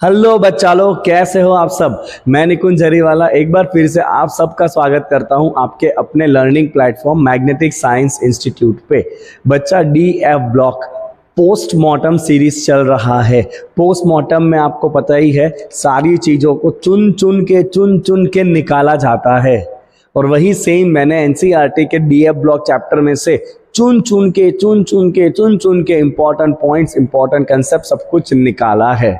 Hello बच्चा लोग, कैसे हो आप सब। मैं निकुंज जरीवाला एक बार फिर से आप सबका स्वागत करता हूं आपके अपने learning platform magnetic science institute पे। बच्चा DF ब्लॉक पोस्टमार्टम सीरीज चल रहा है। पोस्टमार्टम में आपको पता ही है, सारी चीज़ों को चुन चुन के निकाला जाता है। और वही सेम मैंने NCERT के DF ब्लॉक चैप्टर में से चुन चुन के इंपॉर्टेंट पॉइंट्स, इंपॉर्टेंट कंसेप्ट सब कुछ निकाला है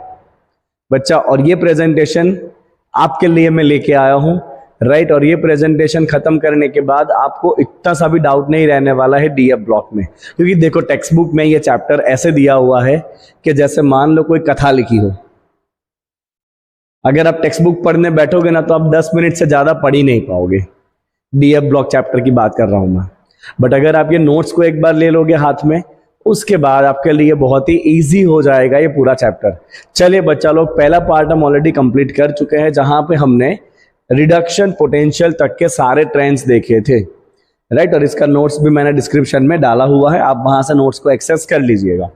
बच्चा। और ये प्रेजेंटेशन आपके लिए मैं लेके आया हूँ, राइट। और ये प्रेजेंटेशन खत्म करने के बाद आपको इतना सा भी डाउट नहीं रहने वाला है DF ब्लॉक में, क्योंकि देखो टेक्स्ट बुक में ये चैप्टर ऐसे दिया हुआ है कि जैसे मान लो कोई कथा लिखी हो। अगर आप टेक्स्ट बुक पढ़ने बैठोगे ना तो आप 10 मिनट से ज्यादा पढ़ ही नहीं पाओगे। DF ब्लॉक चैप्टर की बात कर रहा हूं मैं। बट अगर आप ये नोट्स को एक बार ले लोगे हाथ में, उसके बाद आपके लिए बहुत ही इजी हो जाएगा ये पूरा चैप्टर। चलिए बच्चा लोग, पहला पार्ट हम ऑलरेडी कंप्लीट कर चुके हैं, जहां पे हमने रिडक्शन पोटेंशियल तक के सारे ट्रेंड्स देखे थे, राइट। और इसका नोट्स भी मैंने डिस्क्रिप्शन में डाला हुआ है, आप वहां से नोट्स को एक्सेस कर लीजिएगा।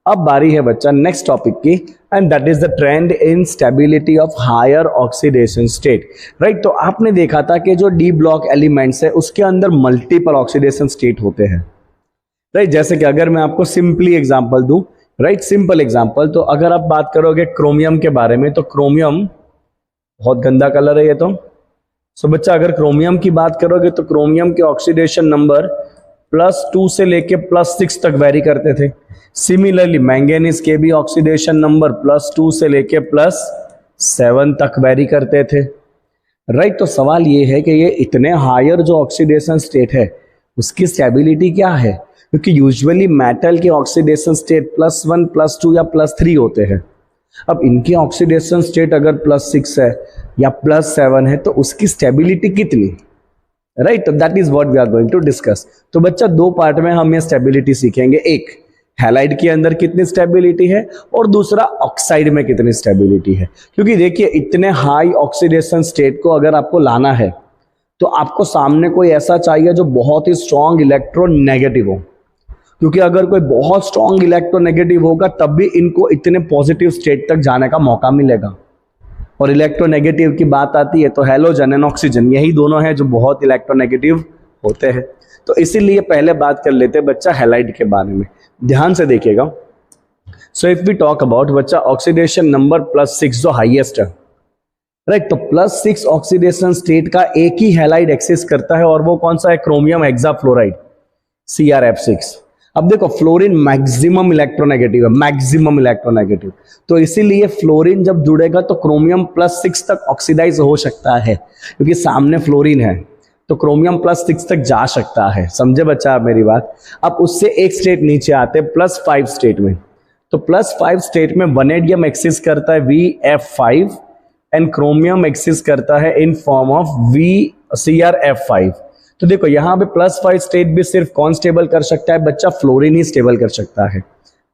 अब बारी है बच्चा नेक्स्ट टॉपिक की, and that is the trend in stability of higher oxidation state, right. तो आपने देखा था कि जो डी ब्लॉक एलिमेंट्स है उसके अंदर मल्टीपल ऑक्सीडेशन स्टेट होते हैं, राइट। जैसे कि अगर मैं आपको सिंपली एग्जांपल दूं, राइट, सिंपल एग्जांपल, तो अगर आप बात करोगे क्रोमियम के बारे में, तो क्रोमियम बहुत गंदा कलर है ये तो। सो बच्चा अगर क्रोमियम की बात करोगे तो क्रोमियम के ऑक्सीडेशन नंबर +2 से लेके +6 तक वेरी करते थे। सिमिलरली मैंगनीज के भी ऑक्सीडेशन नंबर +2 से लेके +7 तक वेरी करते थे, राइट। तो सवाल ये है कि ये इतने हायर जो ऑक्सीडेशन स्टेट है उसकी स्टेबिलिटी क्या है, क्योंकि यूजुअली मेटल के ऑक्सीडेशन स्टेट +1, +2 या +3 होते हैं। अब इनके ऑक्सीडेशन स्टेट अगर +6 है या +7 है तो उसकी स्टेबिलिटी कितनी, राइट। तो that is what we are going to discuss. तो बच्चा दो पार्ट में हम ये स्टेबिलिटी सीखेंगे, एक हैलाइड के अंदर कितनी स्टेबिलिटी है और दूसरा ऑक्साइड में कितनी स्टेबिलिटी है। क्योंकि देखिए इतने हाई ऑक्सीडेशन स्टेट को अगर आपको लाना है तो आपको सामने कोई ऐसा चाहिए जो बहुत ही स्ट्रॉन्ग इलेक्ट्रोनेगेटिव हो, क्योंकि अगर कोई बहुत स्ट्रॉन्ग इलेक्ट्रोनेगेटिव होगा तब भी इनको इतने पॉजिटिव स्टेट तक जाने का मौका मिलेगा। और इलेक्ट्रोनेगेटिव की बात आती है तो हैलोजन एंड ऑक्सीजन, यही दोनों हैं जो बहुत इलेक्ट्रोनेगेटिव होते हैं। तो इसीलिए पहले बात कर लेते हैं बच्चा हैलाइड के बारे में, ध्यान से देखिएगा। So if we talk about बच्चा ऑक्सीडेशन नंबर +6 जो हाईएस्ट है, राइट। तो +6 ऑक्सीडेशन स्टेट का एक ही हैलाइड एक्सिस्ट करता है और वो कौन सा है, क्रोमियम हेक्साफ्लोराइड CrF6। अब देखो फ्लोरीन मैक्सिमम इलेक्ट्रोनेगेटिव है, मैक्सिमम इलेक्ट्रोनेगेटिव, तो इसीलिए फ्लोरीन जब जुड़ेगा तो क्रोमियम +6 तक ऑक्सीडाइज हो सकता है, क्योंकि सामने फ्लोरीन है तो क्रोमियम +6 तक जा सकता है। समझे बच्चा आप मेरी बात। अब उससे एक स्टेट नीचे आते हैं +5 स्टेट में, तो +5 स्टेट में वनेडियम एक्सिस्ट करता है VF5 एंड क्रोमियम एक्सिस्ट करता है इन फॉर्म ऑफ CrF5। तो देखो यहाँ पे +5 स्टेट भी सिर्फ कौन स्टेबल कर सकता है बच्चा, फ्लोरीन ही स्टेबल कर सकता है,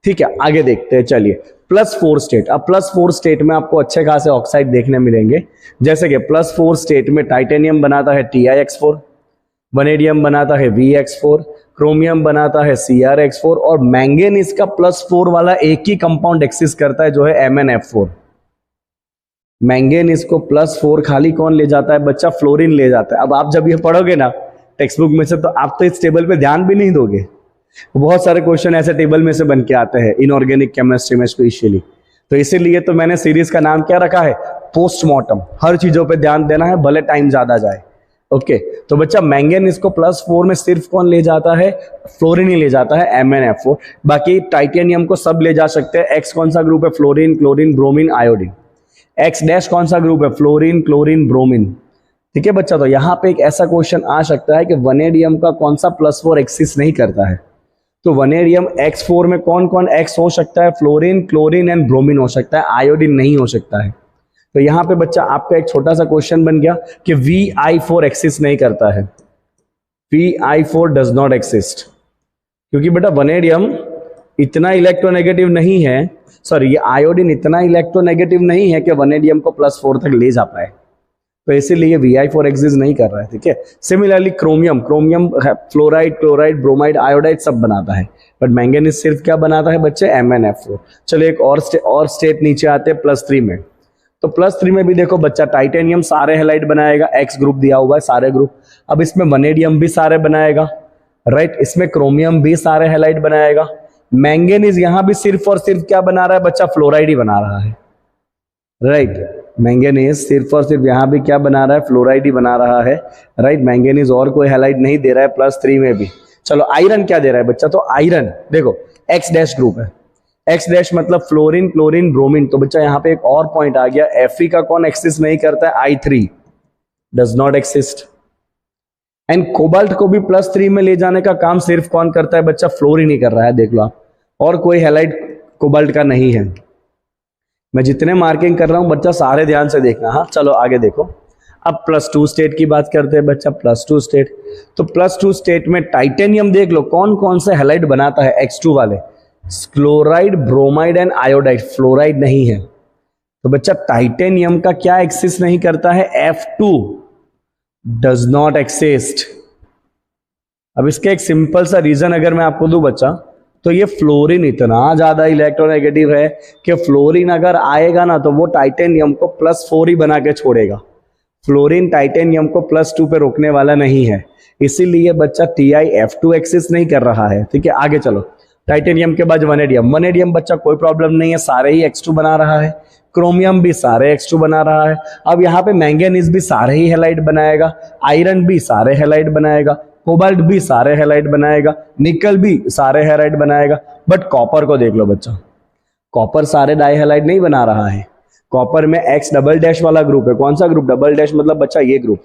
ठीक है। आगे देखते हैं, चलिए +4 स्टेट। अब +4 स्टेट में आपको अच्छे खासे ऑक्साइड देखने मिलेंगे, जैसे कि +4 स्टेट में टाइटेनियम बनाता है TiX4, वनेडियम बनाता है VX4, क्रोमियम बनाता है CrX4 और मैंगनीज का +4 वाला एक ही कंपाउंड एक्सिस्ट करता है जो है MnF4। मैंगनीज को +4 खाली कौन ले जाता है बच्चा, फ्लोरीन ले जाता है। अब आप जब ये पढ़ोगे ना टेक्स्ट बुक में से तो आप तो इस टेबल पे ध्यान भी नहीं दोगे। बहुत सारे क्वेश्चन ऐसे टेबल में से बन के आते हैं इनऑर्गेनिक केमिस्ट्री में स्पेशली। तो इसीलिए तो मैंने सीरीज का नाम क्या रखा है, पोस्टमार्टम। हर चीजों पे ध्यान देना है भले टाइम ज्यादा जाए, ओके। तो बच्चा मैंगनीज को +4 में सिर्फ कौन ले जाता है, फ्लोरीन ही ले जाता है MnF4। बाकी टाइटेनियम को सब ले जा सकते हैं। X कौन सा ग्रुप है, fluorine, chlorine, bromine, iodine. X- कौन सा ग्रुप है, फ्लोरीन, क्लोरीन, ब्रोमीन, ठीक है बच्चा। तो यहाँ पे एक ऐसा क्वेश्चन आ सकता है कि वनेडियम का कौन सा +4 एक्सिस्ट नहीं करता है, तो वनेडियम X4 में कौन कौन X हो सकता है, फ्लोरीन, क्लोरीन एंड ब्रोमीन हो सकता है, आयोडीन नहीं हो सकता है। तो यहाँ पे बच्चा आपका एक छोटा सा क्वेश्चन बन गया कि Vi4 एक्सिस्ट नहीं करता है, Vi4 डज नॉट एक्सिस्ट, क्योंकि बेटा वनेडियम इतना इलेक्ट्रोनेगेटिव नहीं है, सॉरी ये आयोडीन इतना इलेक्ट्रोनेगेटिव नहीं है कि वनेडियम को +4 तक ले जा पाए, तो इसीलिए Vi4 एक्सिस्ट नहीं कर रहा है, ठीक है। Similarly chromium fluoride, chloride, bromide, iodide सब बनाता है, बट मैंगनीज सिर्फ क्या बनाता है बच्चे, MnF4। चलो एक और स्टेट नीचे आते हैं +3 में। तो +3 में भी देखो बच्चा, टाइटेनियम सारे हैलाइड बनाएगा, X ग्रुप दिया हुआ है सारे ग्रुप। अब इसमें वनेडियम भी सारे बनाएगा, राइट। इसमें क्रोमियम भी सारे हैलाइड बनाएगा। मैंगनीज यहां भी सिर्फ और सिर्फ क्या बना रहा है बच्चा, फ्लोराइड ही बना रहा है, राइट। मैंगनीज सिर्फ और सिर्फ यहां भी क्या बना रहा है, फ्लोराइड ही बना रहा है, राइट। मैंगनीज और कोई हैलाइड नहीं दे रहा है +3 में भी। चलो आयरन क्या दे रहा है बच्चा, तो आयरन देखो X डैश ग्रुप है, X डैश मतलब फ्लोरीन, क्लोरीन, ब्रोमीन। तो बच्चा यहाँ पे एक और पॉइंट आ गया, Fe का कौन एक्सिस्ट नहीं करता है, I3 does not exist. And cobalt को भी +3 में ले जाने का काम सिर्फ कौन करता है बच्चा, फ्लोरीन ही कर रहा है, देख लो आप, और कोई हैलाइड कोबाल्ट का नहीं है। मैं जितने मार्किंग कर रहा हूं बच्चा सारे ध्यान से देखना। हाँ चलो आगे देखो, अब +2 स्टेट की बात करते हैं बच्चा, +2 स्टेट। तो +2 स्टेट में टाइटेनियम देख लो कौन कौन से हैलाइड बनाता है, X2 वाले, chloride, bromide and iodide, fluoride नहीं है। तो बच्चा टाइटेनियम का क्या एक्सिस्ट नहीं करता है, F2 डज नॉट एक्सिस्ट। अब इसके एक सिंपल सा रीजन अगर मैं आपको दूं बच्चा, तो ये फ्लोरीन इतना ज्यादा इलेक्ट्रोनेगेटिव है कि फ्लोरीन अगर आएगा ना तो वो टाइटेनियम को +4 ही बना के छोड़ेगा। फ्लोरीन टाइटेनियम को +2 पे रोकने वाला नहीं है, इसीलिए बच्चा TiF2 एक्सिस्ट नहीं कर रहा है। ठीक है आगे चलो, टाइटेनियम के बाद वनेडियम। वनेडियम बच्चा कोई प्रॉब्लम नहीं है, सारे ही X2 बना रहा है। क्रोमियम भी सारे X2 बना रहा है। अब यहाँ पे मैंगनीज भी सारे ही हैलाइड बनाएगा, आयरन भी सारे हैलाइड बनाएगा, कोबाल्ट भी सारे हैलाइड बनाएगा, निकल भी सारे हैलाइड बनाएगा। बट कॉपर को देख लो बच्चा, कॉपर सारे डाई हैलाइड नहीं बना रहा है। कॉपर में X डबल डैश वाला ग्रुप है, कौन सा ग्रुप, डबल डैश मतलब बच्चा ये ग्रुप,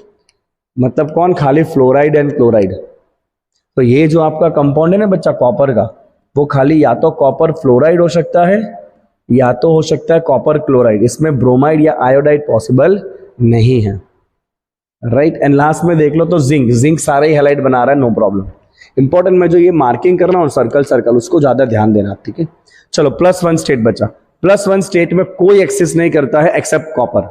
मतलब कौन, खाली फ्लोराइड एंड क्लोराइड। तो ये जो आपका कंपाउंड है ना बच्चा कॉपर का, वो खाली या तो कॉपर फ्लोराइड हो सकता है या तो हो सकता है कॉपर क्लोराइड, इसमें ब्रोमाइड या आयोडाइड पॉसिबल नहीं है, राइट। एंड लास्ट में देख लो तो जिंक, जिंक सारे ही हैलाइड बना रहा है, नो प्रॉब्लम। इंपॉर्टेंट मैं जो ये मार्किंग कर रहा हूँ सर्कल सर्कल, उसको ज्यादा ध्यान देना, ठीक है। चलो +1 स्टेट बचा, +1 स्टेट में कोई एक्सिस्ट नहीं करता है एक्सेप्ट कॉपर।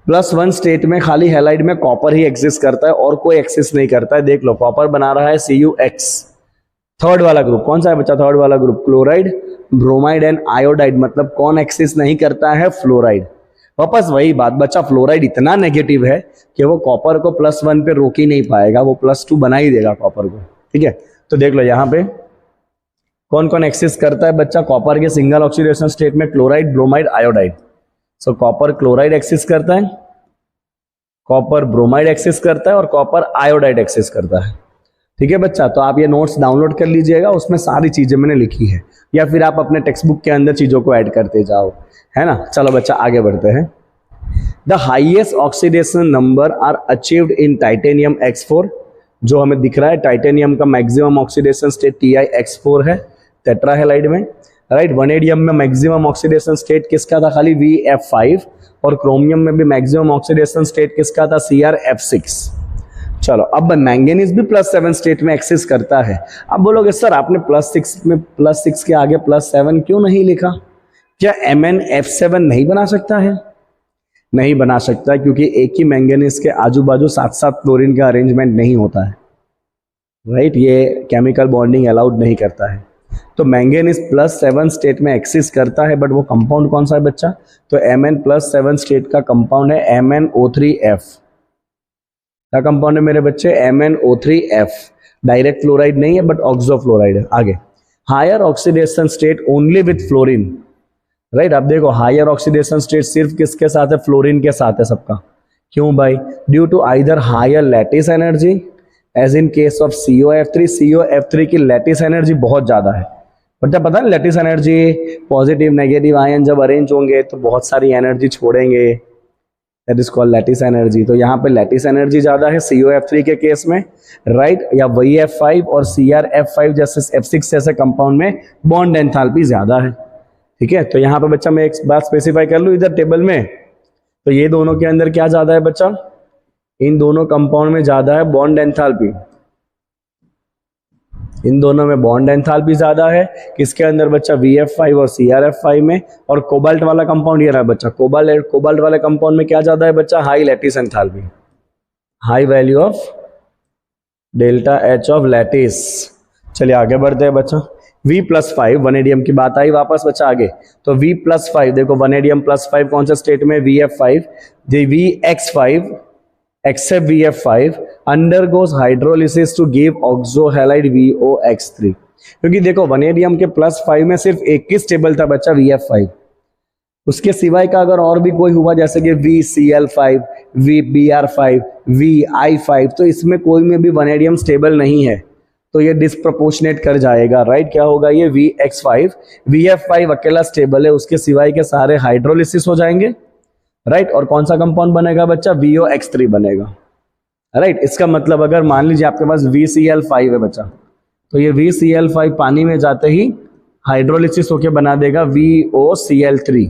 +1 स्टेट में खाली हैलाइड में कॉपर ही एक्सिस्ट करता है और कोई एक्सिस्ट नहीं करता है। देख लो कॉपर बना रहा है CuX। थर्ड वाला ग्रुप कौन सा है बच्चा, थर्ड वाला group chloride, bromide and iodide, मतलब कौन एक्सिस्ट नहीं करता है, फ्लोराइड। वापस वही बात बच्चा, फ्लोराइड इतना नेगेटिव है कि वो कॉपर को +1 पे रोक ही नहीं पाएगा, वो +2 बना ही देगा कॉपर को, ठीक है। तो देख लो यहाँ पे कौन कौन एक्सिस्ट करता है बच्चा, कॉपर के सिंगल ऑक्सीडेशन स्टेट में क्लोराइड, ब्रोमाइड, आयोडाइड। सो कॉपर क्लोराइड एक्सिस्ट करता है, कॉपर ब्रोमाइड एक्सिस्ट करता है और कॉपर आयोडाइड एक्सिस्ट करता है, ठीक है बच्चा। तो आप ये नोट्स डाउनलोड कर लीजिएगा, उसमें सारी चीजें मैंने लिखी है, या फिर आप अपने टेक्स्ट बुक के अंदर चीजों को ऐड करते जाओ, है ना। चलो बच्चा आगे बढ़ते हैं। The highest oxidation number are achieved in titanium X4, जो हमें दिख रहा है टाइटेनियम का मैक्सिमम ऑक्सीडेशन स्टेट TiX4 है टेट्रा हैलाइड में, राइट। वनेडियम में मैक्सिमम ऑक्सीडेशन स्टेट किसका था, खाली VF5, और क्रोमियम में भी मैक्सिमम ऑक्सीडेशन स्टेट किसका था, CrF6। चलो अब मैंगनीज भी +7 स्टेट में एक्सिस्ट करता है। अब बोलोगे सर आपने +6 में +6 के आगे +7 क्यों नहीं लिखा, क्या MnF7 नहीं बना सकता है? नहीं बना सकता, क्योंकि एक ही मैंगनीज के आजू बाजू 7-7 क्लोरीन का अरेंजमेंट नहीं होता है, राइट। ये केमिकल बॉन्डिंग अलाउड नहीं करता है। तो मैंगनीज +7 स्टेट में एक्सिस्ट करता है, बट वो कंपाउंड कौन सा है बच्चा, तो Mn+7 स्टेट का कंपाउंड है MnO3F। क्या कंपाउंड है मेरे बच्चे, MnO3F। डायरेक्ट फ्लोराइड नहीं है बट ऑक्सो फ्लोराइड है। आगे, higher oxidation state only with fluorine, right. अब देखो हायर ऑक्सीडेशन स्टेट सिर्फ किसके साथ है, फ्लोरीन के साथ है सबका। क्यों भाई, due to either higher lattice energy, as in case of COF3। COF3 की लैटिस एनर्जी बहुत ज्यादा है, बट जब पता है lattice energy, positive negative ion जब अरेंज होंगे तो बहुत सारी एनर्जी छोड़ेंगे, that is called lattice energy. तो यहाँ पे लैटिस एनर्जी ज्यादा है COF3 के केस में, राइट। या VF5 और CrF5 जैसे F6 जैसे कंपाउंड में बॉन्ड एंथैल्पी ज्यादा है, ठीक है। तो यहाँ पे बच्चा मैं एक बात स्पेसिफाई कर लूँ इधर टेबल में, तो ये दोनों के अंदर क्या ज्यादा है बच्चा, इन दोनों कंपाउंड में ज्यादा है बॉन्ड एंथैल्पी, इन दोनों में बॉन्ड एंथैल्पी ज्यादा है। किसके अंदर बच्चा, VF5 और CrF5 में। और कोबाल्ट वाला कंपाउंड ये रहा बच्चा, कोबाल्ट वाले कंपाउंड में क्या ज्यादा है बच्चा, high lattice enthalpy, high value of delta H of lattice. चलिए आगे बढ़ते हैं बच्चा। V+5 वनेडियम की बात आई वापस बच्चा आगे। तो V+5 देखो वनेडियम +5 कौन सा स्टेट में, VF5। VX5 except VF5 undergoes hydrolysis to give oxohalide VOX3। क्योंकि देखो वनेडियम के +5 में सिर्फ एक ही स्टेबल था बच्चा VF5, उसके सिवाय का अगर और भी कोई हुआ जैसे कि VCl5, VBr5, VI5, तो इसमें कोई में भी वनेडियम स्टेबल नहीं है, तो ये डिस्प्रपोर्शनेट कर जाएगा, राइट। क्या होगा ये VX5, VF5 अकेला स्टेबल है, उसके सिवाय के सारे हाइड्रोलिसिस हो जाएंगे, राइट। और कौन सा कंपाउंड बनेगा बच्चा, VOX3 बनेगा, राइट। इसका मतलब अगर मान लीजिए आपके पास VCl5 है बच्चा, तो ये VCl5 पानी में जाते ही हाइड्रोलिसिस होके बना देगा VOCl3।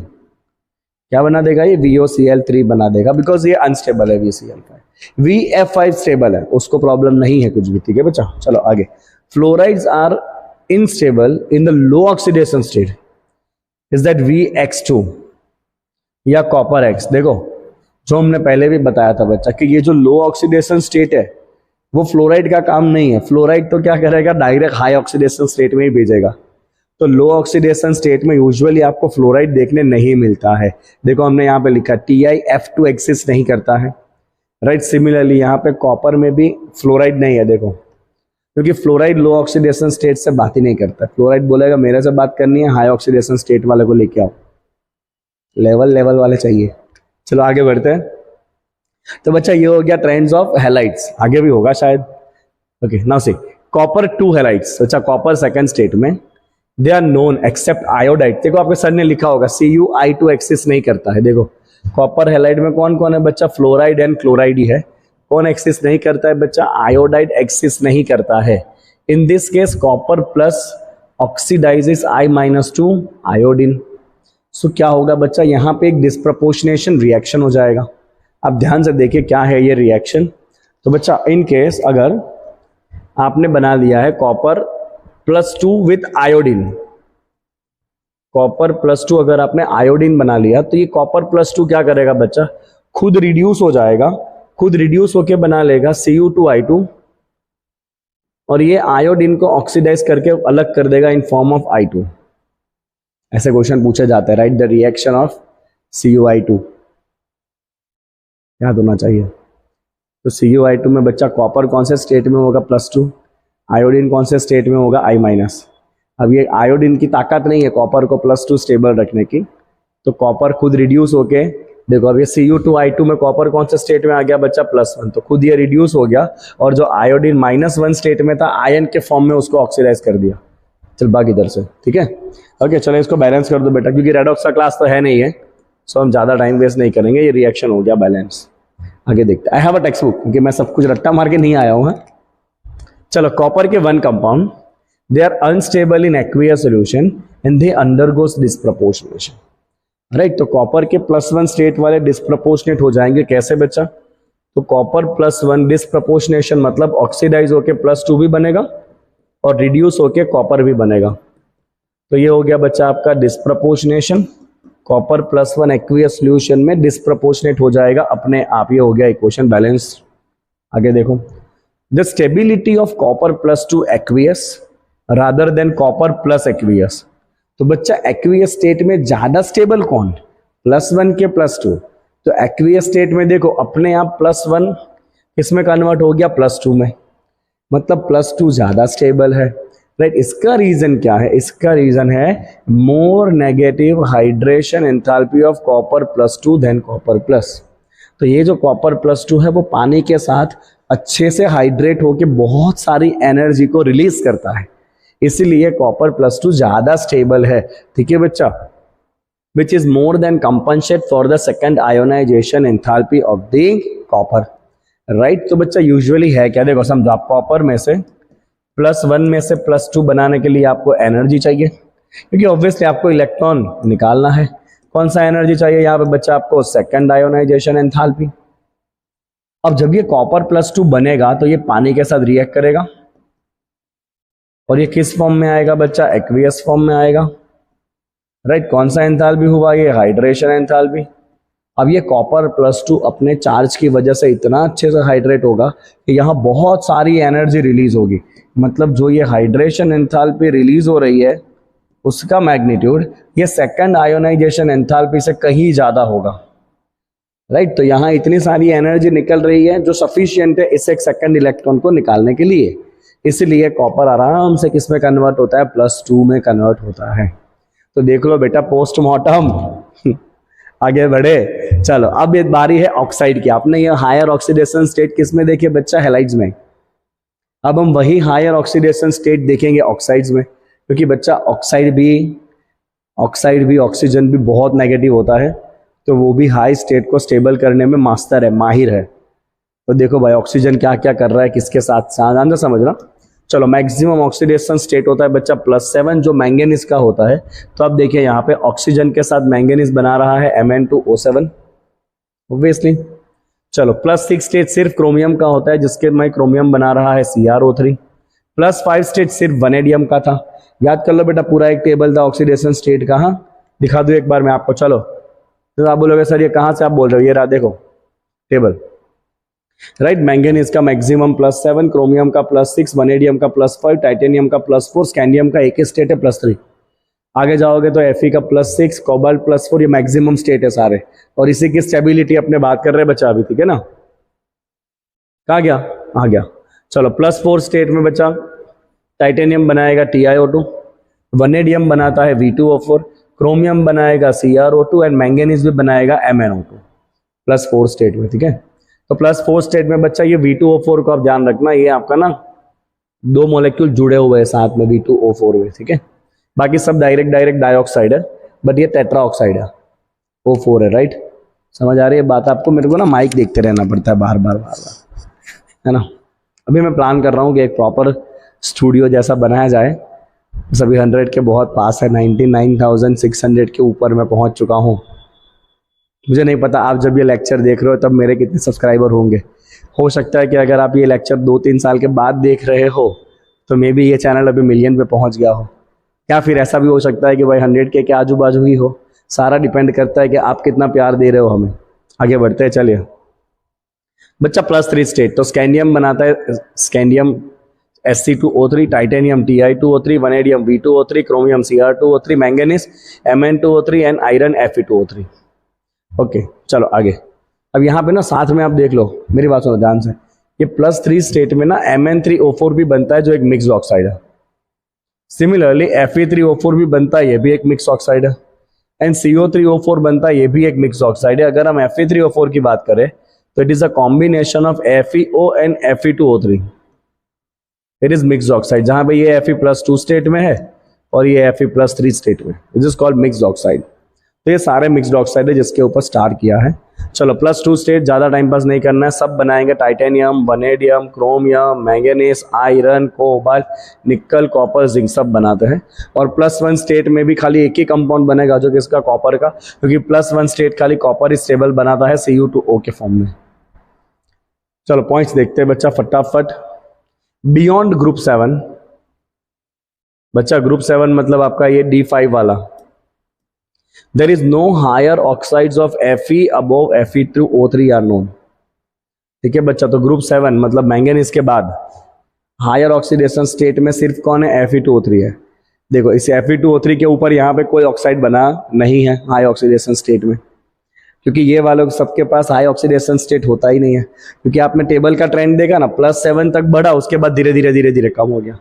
क्या बना देगा ये, VOCl3 बना देगा, बिकॉज ये अनस्टेबल है VCl5। VF5 स्टेबल है, उसको प्रॉब्लम नहीं है कुछ भी, ठीक है बच्चा। चलो आगे। Fluorides are instable in the low oxidation state, is that VX2 या कॉपर X। देखो जो हमने पहले भी बताया था बच्चा कि ये जो लो ऑक्सीडेशन स्टेट है वो फ्लोराइड का काम नहीं है। फ्लोराइड तो क्या करेगा, डायरेक्ट हाई ऑक्सीडेशन स्टेट में ही भेजेगा। तो लो ऑक्सीडेशन स्टेट में यूजुअली आपको फ्लोराइड देखने नहीं मिलता है। देखो हमने यहाँ पे लिखा TiF2 एग्जिस्ट नहीं करता है, राइट। सिमिलरली यहाँ पे कॉपर में भी फ्लोराइड नहीं है, देखो, क्योंकि फ्लोराइड लो ऑक्सीडेशन स्टेट से बात ही नहीं करता। फ्लोराइड बोलेगा मेरे से बात करनी है, हाई ऑक्सीडेशन स्टेट वाले को लेके आओ, लेवल वाले चाहिए। चलो आगे बढ़ते हैं। तो बच्चा ये हो गया ट्रेंड्स ऑफ हैलाइड्स, आगे भी होगा शायद। Okay now see copper 2 halides. अच्छा कॉपर सेकंड स्टेट में they are known except iodide. देखो आपके सर ने लिखा होगा CuI2 एक्सिस्ट नहीं करता है। देखो कॉपर हैलाइड में कौन कौन है बच्चा, फ्लोराइड एंड क्लोराइड ही है। कौन एक्सिस्ट नहीं करता है बच्चा, आयोडाइड एक्सिस्ट नहीं करता है। In this case copper plus oxidises I-2 iodine. So क्या होगा बच्चा, यहाँ पे एक डिस्प्रपोर्शनेशन रिएक्शन हो जाएगा। अब ध्यान से देखिए क्या है ये रिएक्शन। तो बच्चा इन केस अगर आपने बना लिया है कॉपर +2 विथ आयोडीन, कॉपर +2 अगर आपने आयोडीन बना लिया तो ये कॉपर +2 क्या करेगा बच्चा, खुद रिड्यूस हो जाएगा, खुद रिड्यूस होके बना लेगा Cu2I2 और ये आयोडीन को ऑक्सीडाइज करके अलग कर देगा इन फॉर्म ऑफ I2। ऐसे क्वेश्चन पूछे जाते हैं, right the reaction of CuI2, याद होना चाहिए। तो CuI2 में बच्चा कॉपर कौन से स्टेट में होगा +2, आयोडीन कौन से स्टेट में होगा I-। अब ये आयोडीन की ताकत नहीं है कॉपर को +2 स्टेबल रखने की, तो कॉपर खुद रिड्यूस होके, देखो अब ये Cu2I2 में कॉपर कौन से स्टेट में आ गया बच्चा +1, तो खुद ये रिड्यूस हो गया और जो आयोडीन -1 स्टेट में था आयन के फॉर्म में उसको ऑक्सीडाइज कर दिया। चल बाकी इधर से, ठीक है। ओके चलो इसको बैलेंस कर दो बेटा, क्योंकि रेडॉक्स का क्लास तो है नहीं है, सो हम ज़्यादा टाइम वेस्ट नहीं करेंगे, ये रिएक्शन हो गया बैलेंस। आगे देखते हैं। I have a text book, क्योंकि मैं सब कुछ रट्टा मार के नहीं आया हूँ। चलो कॉपर के 1 compound they are unstable in aqueous solution and they undergoes disproportionation, right. तो कॉपर के +1 स्टेट वाले डिस्प्रपोर्शनेट हो जाएंगे, कैसे बच्चा, तो कॉपर +1 डिस्प्रपोर्शनेशन मतलब ऑक्सीडाइज होके +2 भी बनेगा और रिड्यूस होके कॉपर भी बनेगा। तो ये हो गया बच्चा आपका डिस्प्रपोर्शनेशन, कॉपर +1 एक्वियस सॉल्यूशन में डिस्प्रपोर्शनेट हो जाएगा अपने आप, ये हो गया इक्वेशन बैलेंस। आगे देखो, the stability of copper +2 aqueous rather than copper plus aqueous. तो बच्चा एक्वियस स्टेट में ज्यादा स्टेबल कौन, +1 के +2। तो एक्वियस स्टेट में देखो अपने आप +1 इसमें कन्वर्ट हो गया +2 में, मतलब +2 ज्यादा स्टेबल है, राइट। इसका रीजन क्या है, इसका रीजन है more negative hydration enthalpy of copper +2 than copper plus. तो ये जो कॉपर +2 है वो पानी के साथ अच्छे से हाइड्रेट होके बहुत सारी एनर्जी को रिलीज करता है, इसीलिए कॉपर +2 ज्यादा स्टेबल है, ठीक है बच्चा। Which is more than compensate for the second ionisation enthalpy of the copper, right. तो बच्चा यूजुअली है क्या, देखो समझो आप कॉपर में से +1 में से +2 बनाने के लिए आपको एनर्जी चाहिए, क्योंकि ऑब्वियसली आपको इलेक्ट्रॉन निकालना है। कौन सा एनर्जी चाहिए यहाँ पे बच्चा, आपको सेकंड आयोनाइजेशन एंथैल्पी। अब जब ये कॉपर +2 बनेगा तो ये पानी के साथ रिएक्ट करेगा और ये किस फॉर्म में आएगा बच्चा, एक्वियस फॉर्म में आएगा, राइट। कौन सा एंथैल्पी हुआ, ये हाइड्रेशन एंथैल्पी। अब ये कॉपर +2 अपने चार्ज की वजह से इतना अच्छे से हाइड्रेट होगा कि यहाँ बहुत सारी एनर्जी रिलीज होगी। मतलब जो ये हाइड्रेशन एंथैल्पी रिलीज हो रही है उसका मैग्नीट्यूड ये सेकंड आयोनाइजेशन एंथैल्पी से कहीं ज्यादा होगा, राइट। तो यहाँ इतनी सारी एनर्जी निकल रही है जो सफिशियंट है इस एक सेकंड इलेक्ट्रॉन को निकालने के लिए, इसलिए कॉपर आराम से किस में कन्वर्ट होता है, +2 में कन्वर्ट होता है। तो देख लो बेटा पोस्टमार्टम आगे बढ़े। चलो अब ये बारी है ऑक्साइड की। आपने ये हायर ऑक्सीडेशन स्टेट किस में देखी बच्चा, हैलाइड्स में। अब हम वही हायर ऑक्सीडेशन स्टेट देखेंगे ऑक्साइड्स में, क्योंकि बच्चा ऑक्साइड भी ऑक्सीजन भी बहुत नेगेटिव होता है, तो वो भी हाई स्टेट को स्टेबल करने में मास्टर है, माहिर है। तो देखो भाई ऑक्सीजन क्या क्या कर रहा है किसके साथ, ध्यान से समझना। चलो मैक्सिमम ऑक्सीडेशन स्टेट होता है बच्चा +7 जो मैंगनीज का होता है। तो अब देखिए यहाँ पे ऑक्सीजन के साथ मैंगनीज बना रहा है Mn2O7 ऑब्वियसली। चलो +6 स्टेट सिर्फ क्रोमियम का होता है जिसके में क्रोमियम बना रहा है CrO3। +5 स्टेट सिर्फ वनेडियम का था। याद कर लो बेटा पूरा एक टेबल था ऑक्सीडेशन स्टेट का। हाँ दिखा दूं एक बार मैं आपको। चलो तो आप बोलोगे सर ये कहाँ से आप बोल रहे हो, ये रहा देखो टेबल, राइट। मैंगनीज का मैक्सिमम +7, क्रोमियम का +6, वनेडियम का +5, टाइटेनियम का +4, स्कैंडियम का एक ही स्टेट है +3। आगे जाओगे तो Fe का +6, कोबाल्ट +4, ये मैक्सिमम स्टेट है सारे। और इसी की स्टेबिलिटी अपने बात कर रहे हैं बच्चा अभी, ठीक है ना। कहाँ गया, आ गया। चलो +4 स्टेट में बच्चा टाइटेनियम बनाएगा TiO2, वनेडियम बनाता है V2O4, क्रोमियम बनाएगा CrO2 एंड मैंगनीज भी बनाएगा MnO2 +4 स्टेट में, ठीक है। तो +4 स्टेट में बच्चा ये V2O4 को आप ध्यान रखना, ये आपका ना 2 मॉलिक्यूल जुड़े हुए हैं साथ में V2O4 में, ठीक है। बाकी सब डायरेक्ट डाइऑक्साइड है, बट ये टेट्रा ऑक्साइड है, O4 है, राइट। समझ आ रही है बात आपको। मेरे को ना माइक देखते रहना पड़ता है बार बार है ना। अभी मैं प्लान कर रहा हूँ कि एक प्रॉपर स्टूडियो जैसा बनाया जाए। सभी 100 के बहुत पास है, 99,600 के ऊपर मैं पहुंच चुका हूं। मुझे नहीं पता आप जब ये लेक्चर देख रहे हो तब मेरे कितने सब्सक्राइबर होंगे। हो सकता है कि अगर आप ये लेक्चर 2-3 साल के बाद देख रहे हो तो मे बी ये चैनल अभी मिलियन पे पहुंच गया हो, या फिर ऐसा भी हो सकता है कि भाई 100 के आजू बाजू ही हो। सारा डिपेंड करता है कि आप कितना प्यार दे रहे हो हमें। आगे बढ़ते हैं, चलिए बच्चा +3 स्टेट। तो स्कैंडियम बनाता है, scandium Sc2O3, titanium Ti2O3, vanadium V2O3, chromium Cr2O3, manganese Mn2O3 and iron Fe2O3। Okay चलो आगे। अब यहाँ पे ना साथ में आप देख लो, मेरी बात सुनो ध्यान से। ये +3 स्टेट में ना Mn3O4 भी बनता है जो एक मिक्स्ड ऑक्साइड है। सिमिलरली Fe3O4 भी बनता है, ये भी एक मिक्स ऑक्साइड है। एंड CO3O4 बनता है, ये भी एक मिक्स ऑक्साइड है। अगर हम Fe3O4 की बात करें तो it is a combination of FeO and Fe2O3। It is mixed oxide, जहां पे ये Fe+2 स्टेट में है और ये Fe+3 स्टेट में, it is called mixed oxide. तो ये सारे मिक्स्ड ऑक्साइड है जिसके ऊपर स्टार किया है। चलो +2 स्टेट, ज्यादा टाइम पास नहीं करना है, सब बनाएंगे। Titanium, vanadium, chromium, manganese, iron, cobalt, निकल, कॉपर, जिंक सब बनाते हैं। और +1 स्टेट में भी खाली एक ही कंपाउंड बनेगा जो कि इसका कॉपर का, क्योंकि +1 स्टेट खाली कॉपर स्टेबल बनाता है Cu2O के फॉर्म में। चलो पॉइंट्स देखते हैं बच्चा फटाफट। बियॉन्ड ग्रुप 7 बच्चा, ग्रुप 7 मतलब आपका ये D5 वाला। There is no higher oxides of Fe above Fe2O3 are known. ठीक है बच्चा, तो ग्रुप 7 मतलब मैंगनीज के बाद हायर ऑक्सीडेशन स्टेट में सिर्फ कौन है, Fe2O3 है। देखो इस Fe2O3 के ऊपर यहाँ पे कोई ऑक्साइड बना नहीं है हाई ऑक्सीडेशन स्टेट में, क्योंकि ये वालों सबके पास हाई ऑक्सीडेशन स्टेट होता ही नहीं है। क्योंकि आपने टेबल का ट्रेंड देखा ना, +7 तक बढ़ा, उसके बाद धीरे धीरे कम हो गया,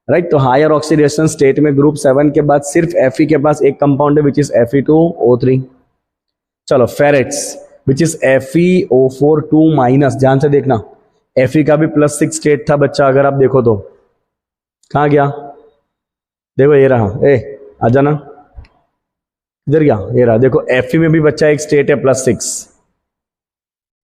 राइट। तो हायर ऑक्सीडेशन स्टेट में ग्रुप 7 के बाद सिर्फ Fe के पास एक कंपाउंड है विच इज Fe2O3। चलो फेरेट्स विच इज FeO4 2-, ध्यान से देखना। Fe का भी +6 स्टेट था बच्चा, अगर आप देखो तो कहाँ गया, देखो ये रहा, आ जाना, इधर गया, ये रहा। देखो Fe में भी बच्चा एक स्टेट है +6।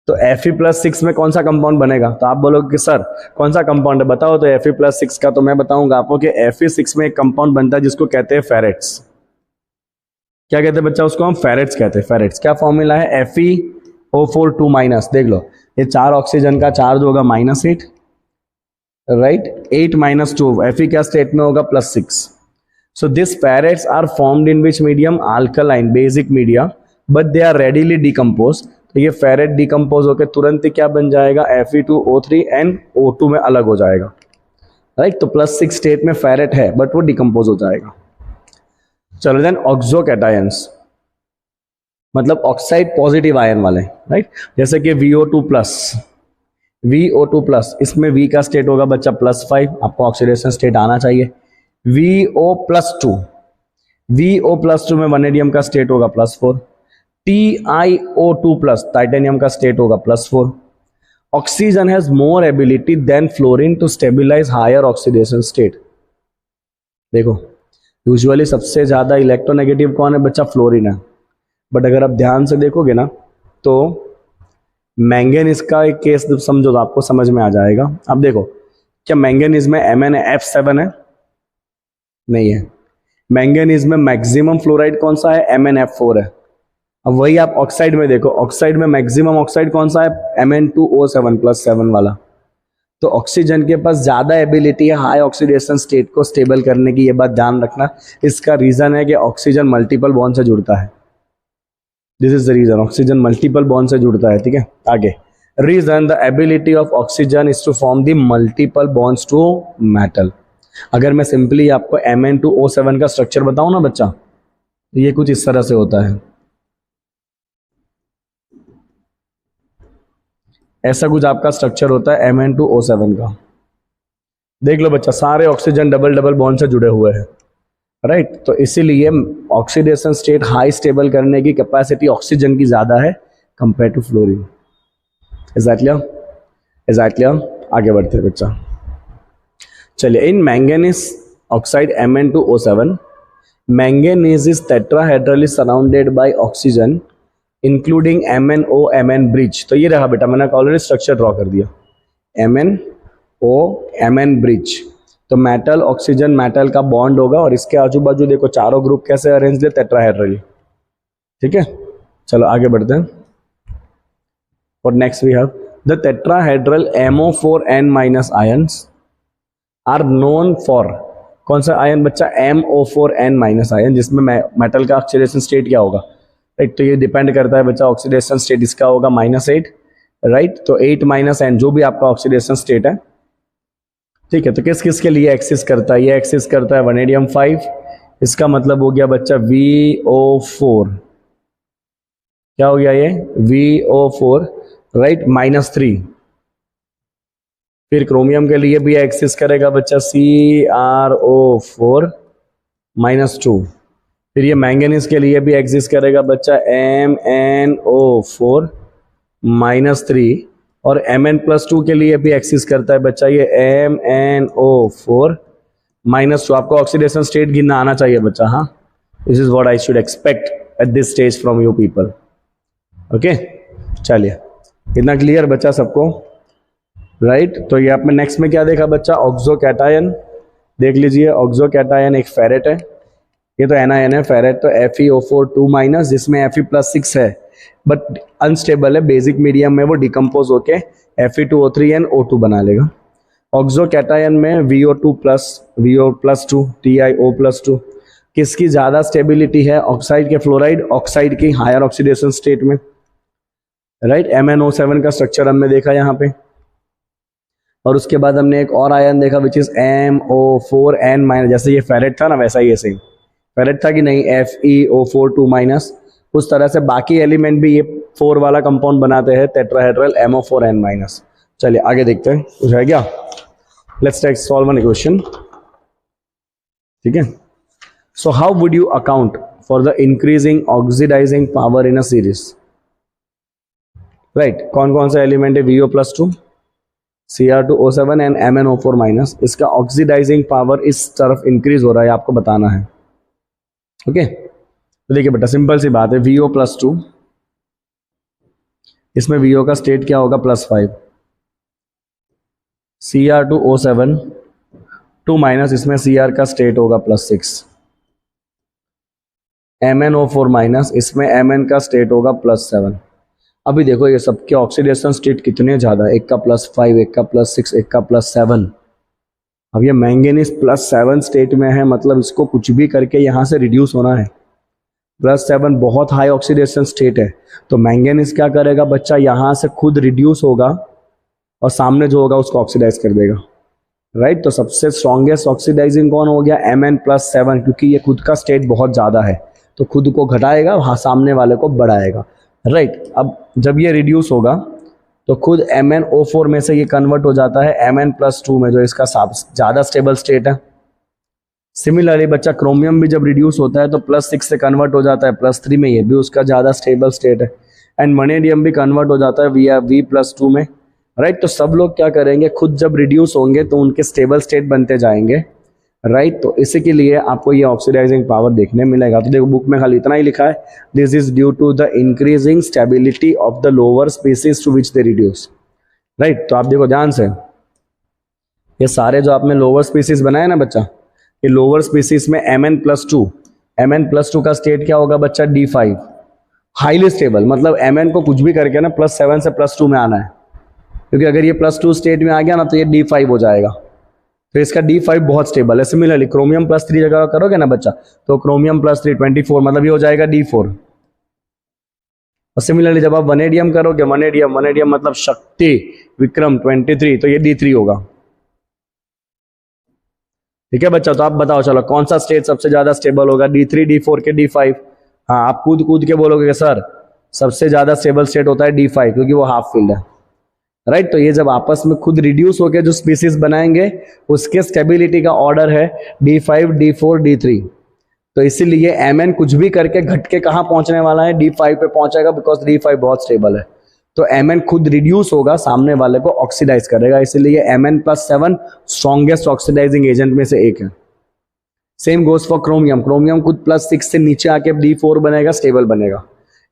तो Fe+6 में कौन सा कंपाउंड बनेगा, तो आप बोलोगे कि सर कौन सा कंपाउंड है बताओ। तो Fe+6 का तो मैं बताऊंगा आपको कि Fe6 में एक कंपाउंड बनता है जिसको कहते हैं फेरेट्स। क्या कहते हैं बच्चा, उसको हम फेरेट्स कहते हैं। फेरेट्स क्या फॉर्मूला है, FeO4 2-। देख लो ये 4 ऑक्सीजन का चार्ज होगा -8, राइट। 8 - 2 Fe क्या स्टेट में होगा, +6। So these ferrets are formed in which medium, alkaline basic media, but they are readily decomposed। तो ये फेरेट डिकम्पोज होकर तुरंत ही क्या बन जाएगा, Fe2O3 एंड O2 में अलग हो जाएगा, राइट। तो +6 स्टेट में फेरेट है बट वो डिकम्पोज हो जाएगा। चलो देन ऑक्सो कैटायंस, मतलब ऑक्साइड पॉजिटिव आयन वाले, राइट। जैसे कि VO2+, इसमें V का स्टेट होगा बच्चा +5, आपको ऑक्सीडेशन स्टेट आना चाहिए। VO+2 में वनेडियम का स्टेट होगा +4। TiO2+, टाइटेनियम का स्टेट होगा +4। Oxygen has more ability than fluorine to stabilise higher oxidation state. देखो यूजुअली सबसे ज्यादा इलेक्ट्रोनेगेटिव कौन है बच्चा? फ्लोरीन है। बट अगर आप ध्यान से देखोगे ना तो मैंगनीज का एक केस समझो तो आपको समझ में आ जाएगा। अब देखो, क्या मैंगनीज में MnF7 है? नहीं है। मैंगनीज में मैक्सिमम फ्लोराइड कौन सा है? MnF4 है। अब वही आप ऑक्साइड में देखो, ऑक्साइड में मैक्सिमम ऑक्साइड कौन सा है? Mn2O7+7 वाला। तो ऑक्सीजन के पास ज्यादा एबिलिटी है हाई ऑक्सीडेशन स्टेट को स्टेबल करने की, ये बात ध्यान रखना। इसका रीजन है कि ऑक्सीजन मल्टीपल बॉन्ड से जुड़ता है। This is the reason, oxygen multiple bond से जुड़ता है। ठीक है, आगे reason, the ability of oxygen is to form the multiple bonds to metal. अगर मैं सिंपली आपको Mn2O7 का स्ट्रक्चर बताऊं ना बच्चा, ये कुछ इस तरह से होता है। ऐसा कुछ आपका स्ट्रक्चर होता है Mn2O7 का। देख लो बच्चा, सारे ऑक्सीजन डबल डबल बॉन्ड से जुड़े हुए हैं, राइट। तो इसीलिए ऑक्सीडेशन स्टेट हाई स्टेबल करने की कैपेसिटी ऑक्सीजन की ज्यादा है कंपेयर टू फ्लोरीन। एग्जैक्टली। आगे बढ़ते हैं बच्चा। चलिए, in manganese oxide Mn2O7, manganese is tetrahedrally surrounded by oxygen including MnO-Mn bridge. तो ये रहा बेटा, मैंने ऑलरेडी स्ट्रक्चर ड्रॉ कर दिया, MnO-Mn ब्रिज। तो मेटल ऑक्सीजन मेटल का बॉन्ड होगा और इसके आजू बाजू देखो चारों ग्रुप कैसे अरेंज है? टेट्राहेड्रली। ठीक है, चलो आगे बढ़ते हैं। और next we have the tetrahedral MO4N- ions are known for, कौन सा आयन बच्चा? MO4N- आयन, जिसमें मेटल का ऑक्सीडेशन स्टेट क्या होगा? राइट, तो ये डिपेंड करता है बच्चा, ऑक्सीडेशन स्टेट इसका होगा -8, राइट। तो 8 - N जो भी आपका ऑक्सीडेशन स्टेट है, ठीक है। तो किस किस के लिए एक्सिस करता है? ये एक्सिस करता है वनेडियम 5, इसका मतलब हो गया बच्चा VO4, क्या हो गया ये? VO4, right, -3। फिर क्रोमियम के लिए भी एक्सिस करेगा बच्चा CrO4 -2। फिर ये मैंगनीज के लिए भी एक्सिस्ट करेगा बच्चा MnO4 -3, और Mn+2 के लिए भी एक्सिस्ट करता है बच्चा ये MnO4 -2। आपको ऑक्सीडेशन स्टेट गिनना आना चाहिए बच्चा। हाँ, this is what I should expect at this stage from you people. Okay, चलिए, इतना क्लियर बच्चा सबको? राइट। तो ये आपने नेक्स्ट में क्या देखा बच्चा? ऑक्सो कैटायन देख लीजिए। ऑक्सो कैटायन एक फेरेट है, ये तो NiN है, फेरेट तो FeO4 2-, जिसमें Fe+6 है बट अनस्टेबल है, बेसिक मीडियम में वो डिकम्पोज होके Fe2O3 बना लेगा। ऑक्सो कैटायन में VO2+, TiO+2, किसकी ज्यादा स्टेबिलिटी है? ऑक्साइड के फ्लोराइड, ऑक्साइड की हायर ऑक्सीडेशन स्टेट में, राइट। MnO7 का स्ट्रक्चर हमने देखा यहाँ पे, और उसके बाद हमने एक और आयन देखा विच इज MO4N-, जैसे ये फेरेट था ना वैसा ही सेम फेरेट था कि नहीं, FeO4 उस तरह से बाकी एलिमेंट भी ये 4 वाला कंपाउंड बनाते हैं, टेट्राहेड्रल MO4N-। चलिए आगे देखते हैं, कुछ है क्या? Let's take solve one question. ठीक है, so how would you account for the increasing oxidising power in a series? Right, कौन कौन सा एलिमेंट है? VO+2, Cr2O7 and MnO4-। इसका ऑक्सीडाइजिंग पावर इस तरफ इंक्रीज हो रहा है, आपको बताना है। ओके, तो देखिए बेटा, सिंपल सी बात है, VO+2, इसमें VO का स्टेट क्या होगा? +5। Cr2O7 2-, इसमें Cr का स्टेट होगा +6। MnO4-, इसमें Mn का स्टेट होगा +7। अभी देखो ये सबके ऑक्सीडेशन स्टेट कितने ज्यादा है, एक का +5, एक का +6, एक का +7। अब ये मैंगनीज +7 स्टेट में है, मतलब इसको कुछ भी करके यहां से रिड्यूस होना है। +7 बहुत हाई ऑक्सीडेशन स्टेट है, तो मैंगनीज क्या करेगा बच्चा? यहां से खुद रिड्यूस होगा और सामने जो होगा उसको ऑक्सीडाइज कर देगा। राइट। तो सबसे स्ट्रॉन्गेस्ट ऑक्सीडाइजिंग कौन हो गया, Mn+7, क्योंकि ये खुद का स्टेट बहुत ज़्यादा है तो खुद को घटाएगा, हाँ सामने वाले को बढ़ाएगा। राइट। अब जब ये रिड्यूस होगा तो खुद MnO4 में से ये कन्वर्ट हो जाता है Mn+2 में, जो इसका ज़्यादा स्टेबल स्टेट है। सिमिलरली बच्चा क्रोमियम भी जब रिड्यूस होता है तो +6 से कन्वर्ट हो जाता है +3 में, ये भी उसका ज़्यादा स्टेबल स्टेट है। एंड वनेडियम भी कन्वर्ट हो जाता है V+2 में। राइट। तो सब लोग क्या करेंगे, खुद जब रिड्यूस होंगे तो उनके स्टेबल स्टेट बनते जाएंगे। राइट। तो इसी के लिए आपको ये ऑक्सीडाइजिंग पावर देखने मिलेगा। तो देखो बुक में खाली इतना ही लिखा है, this is due to the increasing stability of the lower species to which they reduce. Right. तो आप देखो ध्यान से, ये सारे जो आपने लोअर स्पीसीज बनाए ना बच्चा, ये लोअर स्पीसीज में Mn+2 का स्टेट क्या होगा बच्चा, D5, हाईली स्टेबल। मतलब Mn को कुछ भी करके ना +7 से +2 में आना है, क्योंकि अगर ये +2 स्टेट में आ गया ना तो ये D5 हो जाएगा। तो इसका D5 बहुत स्टेबल है। सिमिलरली क्रोमियम +3 जगह करोगे ना बच्चा तो क्रोमियम +3 24, मतलब ये हो जाएगा D4। और सिमिलरली जब आप वनेडियम करोगे, वनेडियम मतलब शक्ति विक्रम 23, तो ये D3 होगा। ठीक है बच्चा। तो आप बताओ चलो कौन सा स्टेट सबसे ज्यादा स्टेबल होगा, D3, D4 के D5? हाँ, आप कूद के बोलोगे कि सर सबसे ज्यादा स्टेबल स्टेट होता है D5, क्योंकि वो हाफ फिल्ड है। राइट। तो ये जब आपस में खुद रिड्यूस होकर जो स्पीसीज बनाएंगे उसके स्टेबिलिटी का ऑर्डर है D5, D4, D3। तो इसीलिए Mn कुछ भी करके घट के कहाँ पहुंचने वाला है, D5 पे पहुंचेगा, बिकॉज D5 बहुत स्टेबल है। तो Mn खुद रिड्यूस होगा, सामने वाले को ऑक्सीडाइज करेगा, इसीलिए Mn+7 स्ट्रॉन्गेस्ट ऑक्सीडाइजिंग एजेंट में से एक है। सेम गोज फॉर क्रोमियम खुद +6 से नीचे आके D4 बनेगा, स्टेबल बनेगा।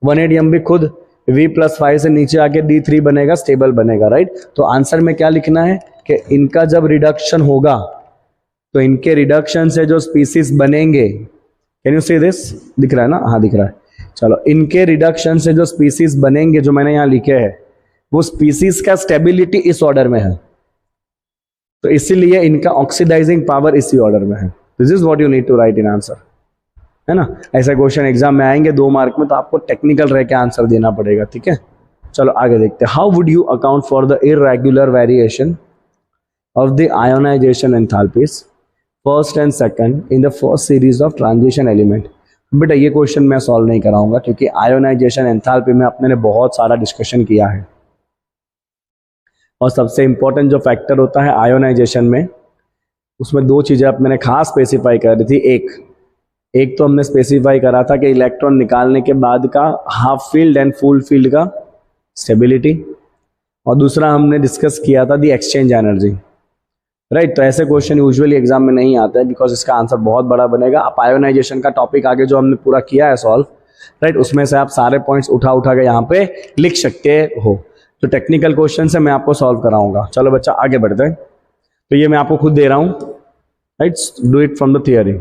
वनेडियम भी खुद V+5 से नीचे आके D3 बनेगा, स्टेबल बनेगा। राइट। तो आंसर में क्या लिखना है कि इनका जब रिडक्शन होगा तो इनके रिडक्शन से जो स्पीसीज बनेंगे, कैन यू सी दिस, दिख रहा है ना, हाँ दिख रहा है। चलो, इनके रिडक्शन से जो स्पीसीज बनेंगे जो मैंने यहां लिखे हैं, वो स्पीसीज का स्टेबिलिटी इस ऑर्डर में है, तो इसीलिए इनका ऑक्सीडाइजिंग पावर इसी ऑर्डर में है। This is what you need to write in answer, है ना। ऐसा क्वेश्चन एग्जाम में आएंगे 2 मार्क में, तो आपको टेक्निकल रह के आंसर देना पड़ेगा। ठीक है, चलो आगे देखते हैं। How would you account for the irregular variation of the ionisation enthalpies first and second in the first series of transition element? बेटा ये क्वेश्चन मैं सॉल्व नहीं कराऊंगा, क्योंकि आयोनाइजेशन एंथैल्पी में अपने ने बहुत सारा डिस्कशन किया है, और सबसे इंपॉर्टेंट जो फैक्टर होता है आयोनाइजेशन में, उसमें 2 चीजें अपने ने खास स्पेसिफाई कर रही थी। एक तो हमने स्पेसिफाई करा था कि इलेक्ट्रॉन निकालने के बाद का half field and full field का स्टेबिलिटी, और दूसरा हमने डिस्कस किया था दी एक्सचेंज एनर्जी। राइट। तो ऐसे क्वेश्चन यूजुअली एग्जाम में नहीं आते हैं, बिकॉज इसका आंसर बहुत बड़ा बनेगा। आप आयोनाइजेशन का टॉपिक आगे जो हमने पूरा किया है सॉल्व, राइट, उसमें से आप सारे पॉइंट्स उठा के यहाँ पे लिख सकते हो। तो टेक्निकल क्वेश्चन से मैं आपको सॉल्व कराऊंगा। चलो बच्चा आगे बढ़ते हैं। तो ये मैं आपको खुद दे रहा हूँ, right, do it from the theory.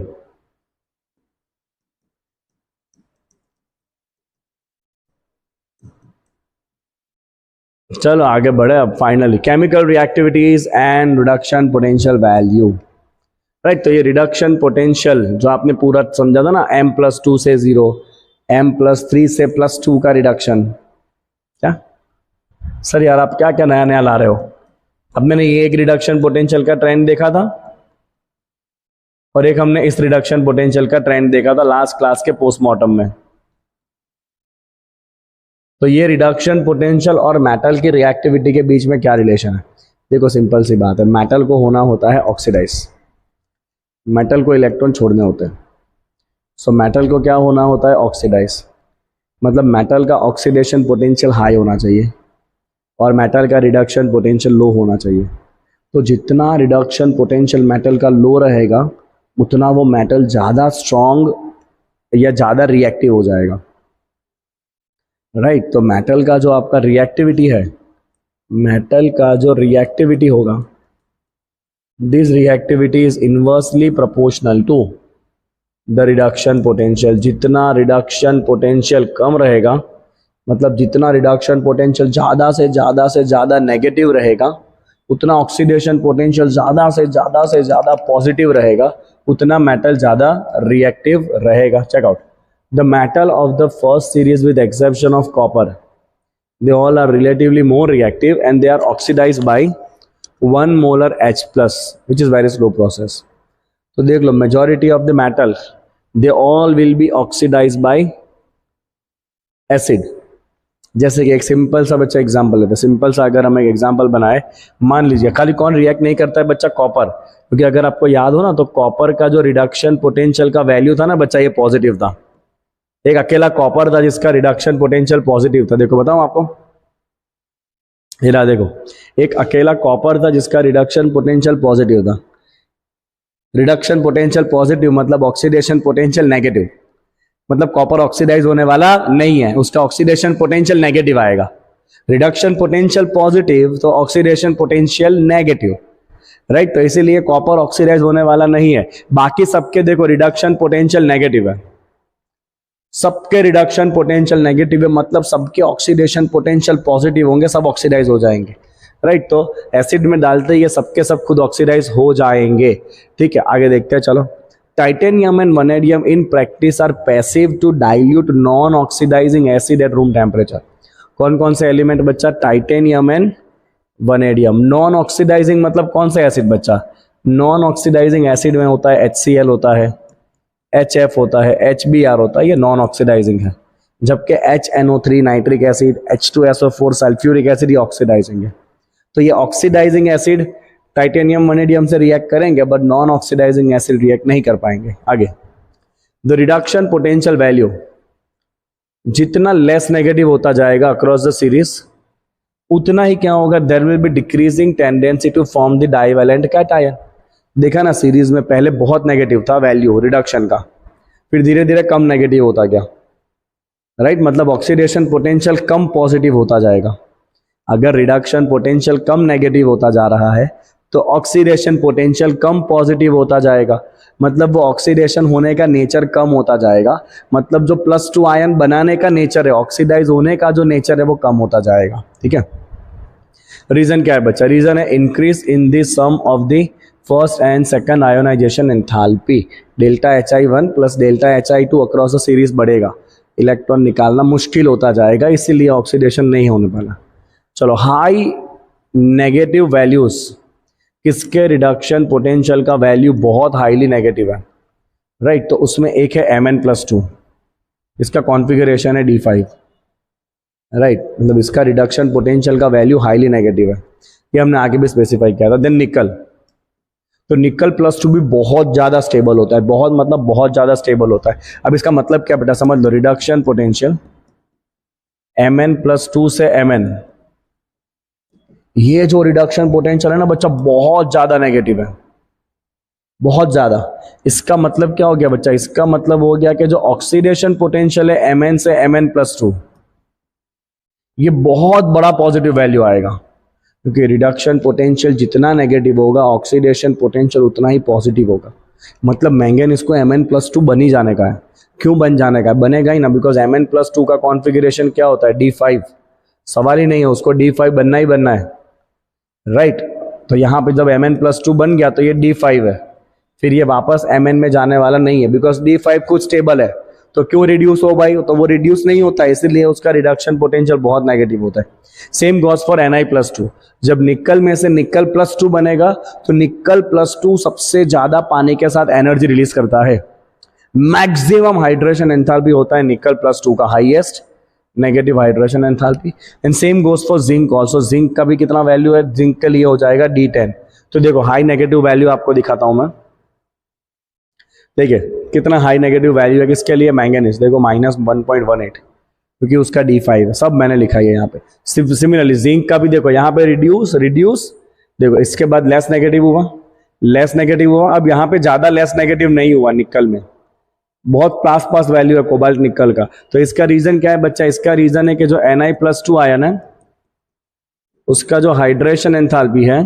चलो आगे बढ़े। अब finally chemical reactivities and reduction potential value. Right. तो ये रिडक्शन पोटेंशियल जो आपने पूरा समझा था ना, M+2 से 0, M+3 से +2 का रिडक्शन। क्या सर यार आप क्या क्या नया ला रहे हो? अब मैंने ये एक रिडक्शन पोटेंशियल का ट्रेंड देखा था, और एक हमने इस रिडक्शन पोटेंशियल का ट्रेंड देखा था लास्ट क्लास के पोस्टमार्टम में। तो ये रिडक्शन पोटेंशियल और मेटल की रिएक्टिविटी के बीच में क्या रिलेशन है? देखो सिंपल सी बात है, मेटल को होना होता है ऑक्सीडाइज, मेटल को इलेक्ट्रॉन छोड़ने होते हैं। सो मेटल को क्या होना होता है? ऑक्सीडाइज। मतलब मेटल का ऑक्सीडेशन पोटेंशियल हाई होना चाहिए और मेटल का रिडक्शन पोटेंशियल लो होना चाहिए। तो जितना रिडक्शन पोटेंशियल मेटल का लो रहेगा, उतना वो मेटल ज़्यादा स्ट्रॉन्ग या ज़्यादा रिएक्टिव हो जाएगा। राइट। तो मेटल का जो आपका रिएक्टिविटी है, मेटल का जो रिएक्टिविटी होगा, this reactivity is inversely proportional to the reduction potential. जितना रिडक्शन पोटेंशियल कम रहेगा, मतलब जितना रिडक्शन पोटेंशियल ज़्यादा से ज़्यादा नेगेटिव रहेगा, उतना ऑक्सीडेशन पोटेंशियल ज़्यादा से ज़्यादा पॉजिटिव रहेगा, उतना मेटल ज़्यादा रिएक्टिव रहेगा। Check out the metal of the first series with exception of copper, they all are relatively more reactive and they are oxidized by 1 molar H plus which is very slow process. तो देख लो majority of the metal they all will be oxidise by acid. जैसे कि एक simple सा बच्चा example लेते हैं, सिंपल सा अगर हम एक एग्जांपल बनाए, मान लीजिए खाली कौन रिएक्ट नहीं करता है बच्चा, कॉपर। क्योंकि अगर आपको याद हो ना तो कॉपर का जो रिडक्शन पोटेंशियल का वैल्यू था ना बच्चा, ये पॉजिटिव था। एक अकेला कॉपर था जिसका रिडक्शन पोटेंशियल पॉजिटिव था। देखो बताऊं आपको, हिला देखो, एक अकेला कॉपर था जिसका रिडक्शन पोटेंशियल पॉजिटिव था। रिडक्शन पोटेंशियल पॉजिटिव मतलब ऑक्सीडेशन पोटेंशियल नेगेटिव, मतलब कॉपर ऑक्सीडाइज होने वाला नहीं है, उसका ऑक्सीडेशन पोटेंशियल नेगेटिव आएगा। रिडक्शन पोटेंशियल पॉजिटिव तो ऑक्सीडेशन पोटेंशियल नेगेटिव, राइट। तो इसीलिए कॉपर ऑक्सीडाइज होने वाला नहीं है। बाकी सबके देखो रिडक्शन पोटेंशियल नेगेटिव है, सबके रिडक्शन पोटेंशियल नेगेटिव है, मतलब सबके ऑक्सीडेशन पोटेंशियल पॉजिटिव होंगे, सब ऑक्सीडाइज हो जाएंगे, राइट। तो एसिड में डालते ही ये सबके सब खुद ऑक्सीडाइज हो जाएंगे। ठीक है, आगे देखते हैं, चलो। Titanium and vanadium in practice are passive to dilute non oxidising acid at room temperature. कौन कौन से एलिमेंट बच्चा? Titanium and vanadium. Non oxidising मतलब कौन सा एसिड बच्चा? नॉन ऑक्सीडाइजिंग एसिड में होता है HCl होता है, HF होता है, HBr होता है, ये नॉन ऑक्सीडाइजिंग है। जबकि HNO3 nitric acid, H2SO4 sulphuric acid ये ऑक्सीडाइजिंग है। तो ये ऑक्सीडाइजिंग एसिड टाइटेनियम वनेडियम से रिएक्ट करेंगे but non oxidising acid react नहीं कर पाएंगे। आगे, द रिडक्शन पोटेंशियल वैल्यू जितना लेस नेगेटिव होता जाएगा अक्रॉस द सीरीज उतना ही क्या होगा? There will be decreasing tendency to form the divalent cation. देखा ना सीरीज में पहले बहुत नेगेटिव था वैल्यू रिडक्शन का, फिर धीरे धीरे कम नेगेटिव होता गया, राइट। मतलब ऑक्सीडेशन पोटेंशियल कम पॉजिटिव होता जाएगा। अगर रिडक्शन पोटेंशियल कम नेगेटिव होता जा रहा है तो ऑक्सीडेशन पोटेंशियल कम पॉजिटिव होता जाएगा, मतलब वो ऑक्सीडेशन होने का नेचर कम होता जाएगा, मतलब जो +2 आयन बनाने का नेचर है, ऑक्सीडाइज होने का जो नेचर है वो कम होता जाएगा। ठीक है, रीजन क्या है बच्चा? रीजन है increase in the sum of the first and second ionisation enthalpy, delta HI1 plus delta HI2 across the series बढ़ेगा, इलेक्ट्रॉन निकालना मुश्किल होता जाएगा, इसीलिए ऑक्सीडेशन नहीं होने वाला। चलो, हाई नेगेटिव वैल्यूज किसके रिडक्शन पोटेंशियल का वैल्यू बहुत हाईली नेगेटिव है, राइट। तो उसमें एक है Mn+2, इसका कॉन्फ़िगरेशन है D5, राइट। मतलब इसका रिडक्शन पोटेंशियल का वैल्यू हाईली नेगेटिव है, ये हमने आगे भी स्पेसिफाई किया था। देन निकल, तो निकल +2 भी बहुत ज़्यादा स्टेबल होता है, बहुत मतलब बहुत ज़्यादा स्टेबल होता है। अब इसका मतलब क्या बेटा समझ लो, रिडक्शन पोटेंशियल Mn+2 से Mn, ये जो रिडक्शन पोटेंशियल है ना बच्चा बहुत ज्यादा नेगेटिव है, बहुत ज्यादा। इसका मतलब क्या हो गया बच्चा? इसका मतलब हो गया कि जो ऑक्सीडेशन पोटेंशियल है Mn से Mn+2, ये बहुत बड़ा पॉजिटिव वैल्यू आएगा, क्योंकि रिडक्शन पोटेंशियल जितना नेगेटिव होगा ऑक्सीडेशन पोटेंशियल उतना ही पॉजिटिव होगा। मतलब मैंगनीज को Mn+2 बन ही जाने का है। क्यों बन जाने का है? बनेगा ही ना, बिकॉज Mn+2 का कॉन्फ़िगरेशन क्या होता है? D5। सवाल ही नहीं है, उसको D5 बनना ही बनना है, राइट। तो यहां पे जब Mn+2 बन गया तो ये D5 है, फिर ये वापस Mn में जाने वाला नहीं है, बिकॉज D5 खुद स्टेबल है। तो क्यों रिड्यूस हो भाई? तो वो रिड्यूस नहीं होता है, इसीलिए उसका रिडक्शन पोटेंशियल बहुत नेगेटिव होता है। Same goes for Ni+2। जब निकल में से निकल+2 बनेगा तो निकल+2 सबसे ज्यादा पानी के साथ एनर्जी रिलीज करता है, मैक्सिमम हाइड्रेशन एंथैल्पी होता है निकल+2 का, highest negative hydration enthalpy. And same goes for zinc also. Zinc का भी कितना वैल्यू है? जिंक के लिए हो जाएगा D10। तो देखो हाई नेगेटिव वैल्यू आपको दिखाता हूं मैं, देखिए कितना हाई नेगेटिव वैल्यू है किसके लिए? मैंगनीज। देखो -1.18, क्योंकि उसका D5 है, सब मैंने लिखा है यहाँ पे। सिमिलरली जिंक का भी देखो यहाँ पे रिड्यूस, देखो इसके बाद लेस नेगेटिव हुआ, लेस नेगेटिव हुआ। अब यहाँ पे ज्यादा लेस नेगेटिव नहीं हुआ, निकल में बहुत पास वैल्यू है कोबाल्ट निकल का। तो इसका रीजन क्या है बच्चा? इसका रीजन है कि जो Ni+2 आयन है उसका जो हाइड्रेशन एंथैल्पी है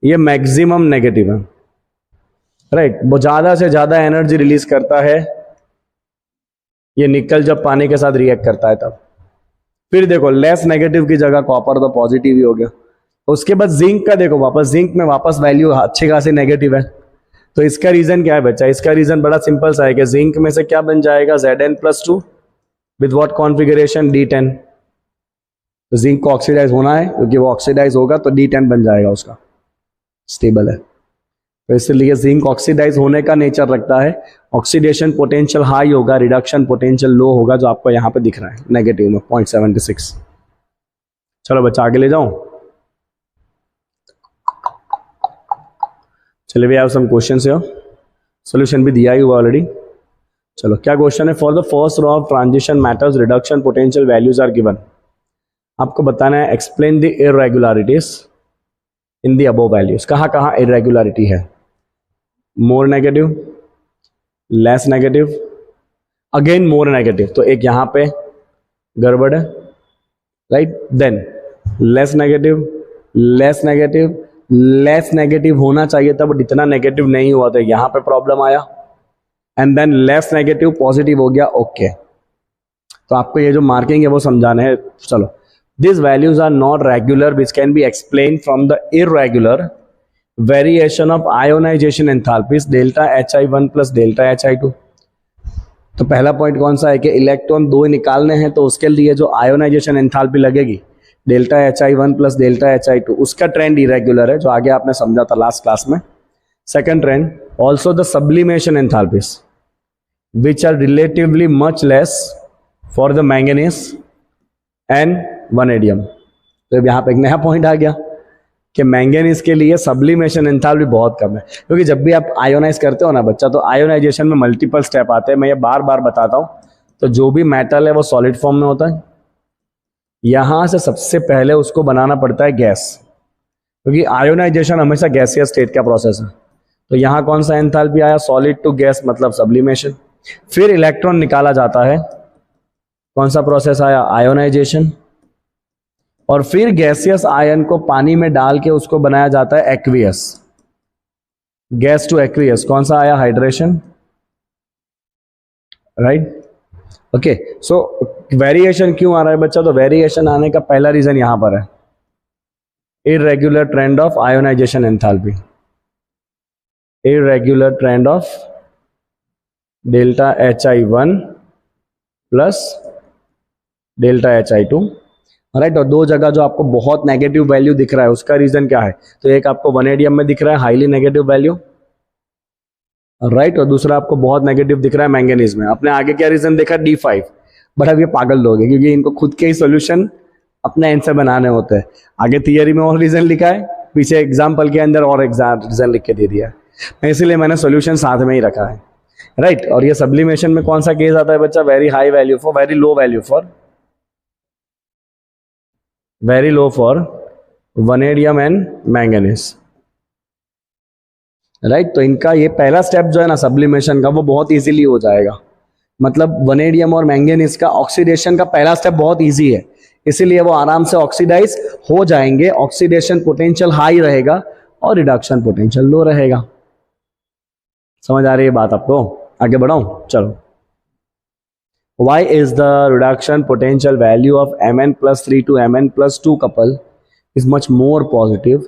ये मैक्सिमम नेगेटिव है, राइट। वो ज्यादा से ज्यादा एनर्जी रिलीज करता है ये निकल जब पानी के साथ रिएक्ट करता है तब। फिर देखो लेस नेगेटिव की जगह कॉपर तो पॉजिटिव ही हो गया। उसके बाद जिंक का देखो, वापस जिंक में वापस वैल्यू अच्छे खासे नेगेटिव है। तो इसका रीजन क्या है बच्चा? इसका रीजन बड़ा सिंपल सा है कि जिंक में से क्या बन जाएगा? Zn+2 with what configuration? D10। तो जिंक को ऑक्सीडाइज होना है, क्योंकि वो ऑक्सीडाइज होगा तो D10 बन जाएगा, उसका स्टेबल है। तो इसलिए जिंक ऑक्सीडाइज होने का नेचर रखता है, ऑक्सीडेशन पोटेंशियल हाई होगा, रिडक्शन पोटेंशियल लो होगा, जो आपको यहाँ पे दिख रहा है नेगेटिव में 0.76। चलो बच्चा आगे ले जाऊं। चलिए we have some questions here, solution भी दिया ही हुआ ऑलरेडी। चलो क्या क्वेश्चन है, for the first row of transition matters reduction potential values are given. आपको बताना है explain the irregularities in the above values. कहाँ कहाँ इरेगुलरिटी है, more negative, less negative, again more negative, तो एक यहाँ पे गड़बड़ है, right. Then less negative, less negative, less negative होना चाहिए था बट इतना नेगेटिव नहीं हुआ, तो यहाँ पे प्रॉब्लम आया। And then less negative positive हो गया, ओके। तो आपको ये जो मार्किंग है वो समझाना है। चलो, these values are not regular which can be explained from the irregular variation of ionization enthalpies delta Hi1 plus delta Hi2। तो पहला पॉइंट कौन सा है कि इलेक्ट्रॉन दो निकालने हैं, तो उसके लिए जो आयोनाइजेशन एंथैल्पी लगेगी delta Hi1 plus delta Hi2, उसका ट्रेंड इरेगुलर है, जो आगे आपने समझा था लास्ट क्लास में। Second trend, also the sublimation enthalpies which are relatively much less for the manganese and vanadium. तो यहाँ पे एक नया पॉइंट आ गया कि मैंगनीज के लिए सब्लिमेशन एंथैल्पी बहुत कम है, क्योंकि जब भी आप आयोनाइज करते हो ना बच्चा, तो आयोनाइजेशन में मल्टीपल स्टेप आते हैं। मैं ये बार बार बताता हूँ। तो जो भी मेटल है वो सॉलिड फॉर्म में होता है, यहाँ से सबसे पहले उसको बनाना पड़ता है गैस, क्योंकि आयोनाइजेशन हमेशा गैसियस स्टेट का प्रोसेस है। तो यहाँ कौन सा एंथैल्पी आया, सॉलिड टू गैस, मतलब सब्लिमेशन। फिर इलेक्ट्रॉन निकाला जाता है, कौन सा प्रोसेस आया, आयोनाइजेशन। और फिर गैसियस आयन को पानी में डाल के उसको बनाया जाता है एक्वियस, गैस टू एक्वियस, कौन सा आया, हाइड्रेशन, राइट। ओके, सो वेरिएशन क्यों आ रहा है बच्चा, तो वेरिएशन आने का पहला रीजन यहां पर है, irregular trend of ionisation enthalpy, irregular trend of delta Hi1 plus delta Hi2, right. और दो जगह जो आपको बहुत नेगेटिव वैल्यू दिख रहा है, उसका रीजन क्या है, तो एक आपको वनेडियम में दिख रहा है हाईली नेगेटिव वैल्यू, राइट, और दूसरा आपको बहुत नेगेटिव दिख रहा है मैंगनीज में। अपने आगे क्या रीजन देखा, D5, बट अब ये पागल लोग हैं, क्योंकि इनको खुद के ही सोल्यूशन अपने एंड से बनाने होते हैं। आगे थियरी में और रीजन लिखा है, पीछे एग्जाम्पल के अंदर और रीजन लिख के दे दिया है, इसीलिए मैंने सोल्यूशन साथ में ही रखा है, राइट। और ये सब्लिमेशन में कौन सा केस आता है बच्चा, very high value for very low value for very low for vanadium and manganese, right. तो इनका ये पहला स्टेप जो है ना सब्लिमेशन का, वो बहुत इजीली हो जाएगा। मतलब वनेडियम और मैंगनीज का ऑक्सीडेशन का पहला स्टेप बहुत इजी है, इसीलिए वो आराम से ऑक्सीडाइज हो जाएंगे। ऑक्सीडेशन पोटेंशियल हाई रहेगा और रिडक्शन पोटेंशियल लो रहेगा। समझ आ रही है बात आपको, आगे बढ़ाऊं, चलो। Why is the reduction potential value of Mn+3 to Mn+2 couple is much more positive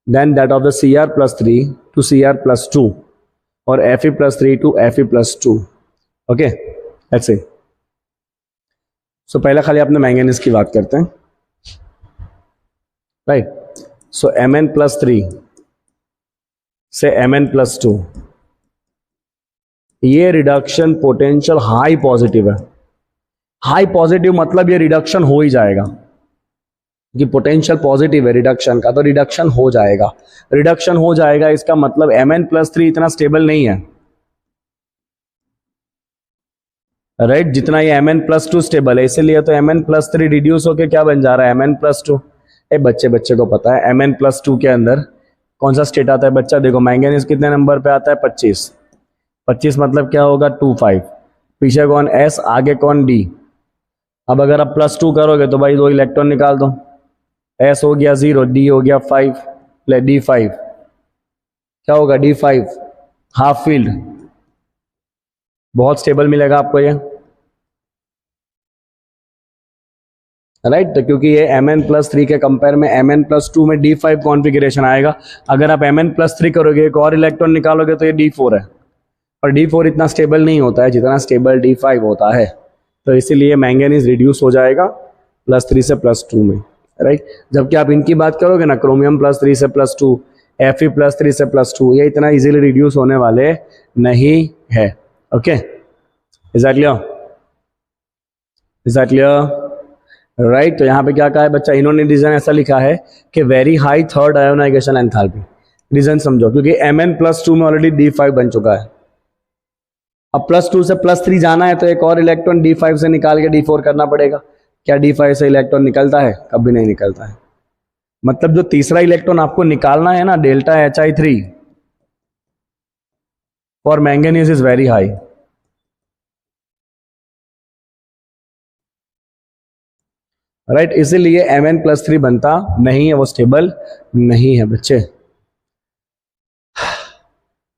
than that of the Cr+3 to Cr+2 or Fe+3 to Fe+2? Okay, let's see. So पहले खाली अपने मैंगनीज की बात करते हैं, right. सो Mn+3 से Mn+2, ये reduction potential high positive है। हाई पॉजिटिव मतलब ये रिडक्शन हो ही जाएगा, कि पोटेंशियल पॉजिटिव है रिडक्शन का, तो रिडक्शन हो जाएगा। रिडक्शन हो जाएगा इसका मतलब Mn+3 इतना स्टेबल नहीं है, राइट, जितना ये Mn+2 स्टेबल है। इसीलिए तो Mn+3 रिड्यूस होकर क्या बन जा रहा है, Mn+2। बच्चे को पता है Mn+2 के अंदर कौन सा स्टेट आता है बच्चा, देखो मैंगनीज कितने नंबर पे आता है, 25 मतलब क्या होगा, 2,5, पीछे कौन S, आगे कौन D। अब अगर आप +2 करोगे तो भाई 2 इलेक्ट्रॉन निकाल दो, S हो गया 0, D हो गया 5, D5 क्या होगा, D5 हाफ फील्ड, बहुत स्टेबल मिलेगा आपको ये, राइट। तो क्योंकि ये Mn+3 के कंपेयर में Mn+2 में D5 कॉन्फ़िगरेशन आएगा। अगर आप Mn+3 करोगे, एक और इलेक्ट्रॉन निकालोगे तो ये D4 है, और D4 इतना स्टेबल नहीं होता है जितना स्टेबल D5 होता है। तो इसीलिए मैंगनीज रिड्यूस हो जाएगा +3 से +2 में, राइट। जबकि आप इनकी बात करोगे ना, क्रोमियम +3 से +2, Fe +3 से +2, ये इतना इजीली रिड्यूस होने वाले नहीं है। Okay, is that clear? Is that clear? Right. तो यहाँ पे क्या कहा है बच्चा, इन्होंने रीजन ऐसा लिखा है कि very high third ionisation enthalpy. Reason समझो, क्योंकि Mn+2 में ऑलरेडी D5 बन चुका है। अब +2 से +3 जाना है तो एक और इलेक्ट्रॉन D5 से निकाल के D4 करना पड़ेगा। क्या D5 से इलेक्ट्रॉन निकलता है? कभी नहीं निकलता है। मतलब जो तीसरा इलेक्ट्रॉन आपको निकालना है ना, delta Hi3 for manganese is very high. Right, इसीलिए Mn+3 बनता नहीं है, वो स्टेबल नहीं है बच्चे।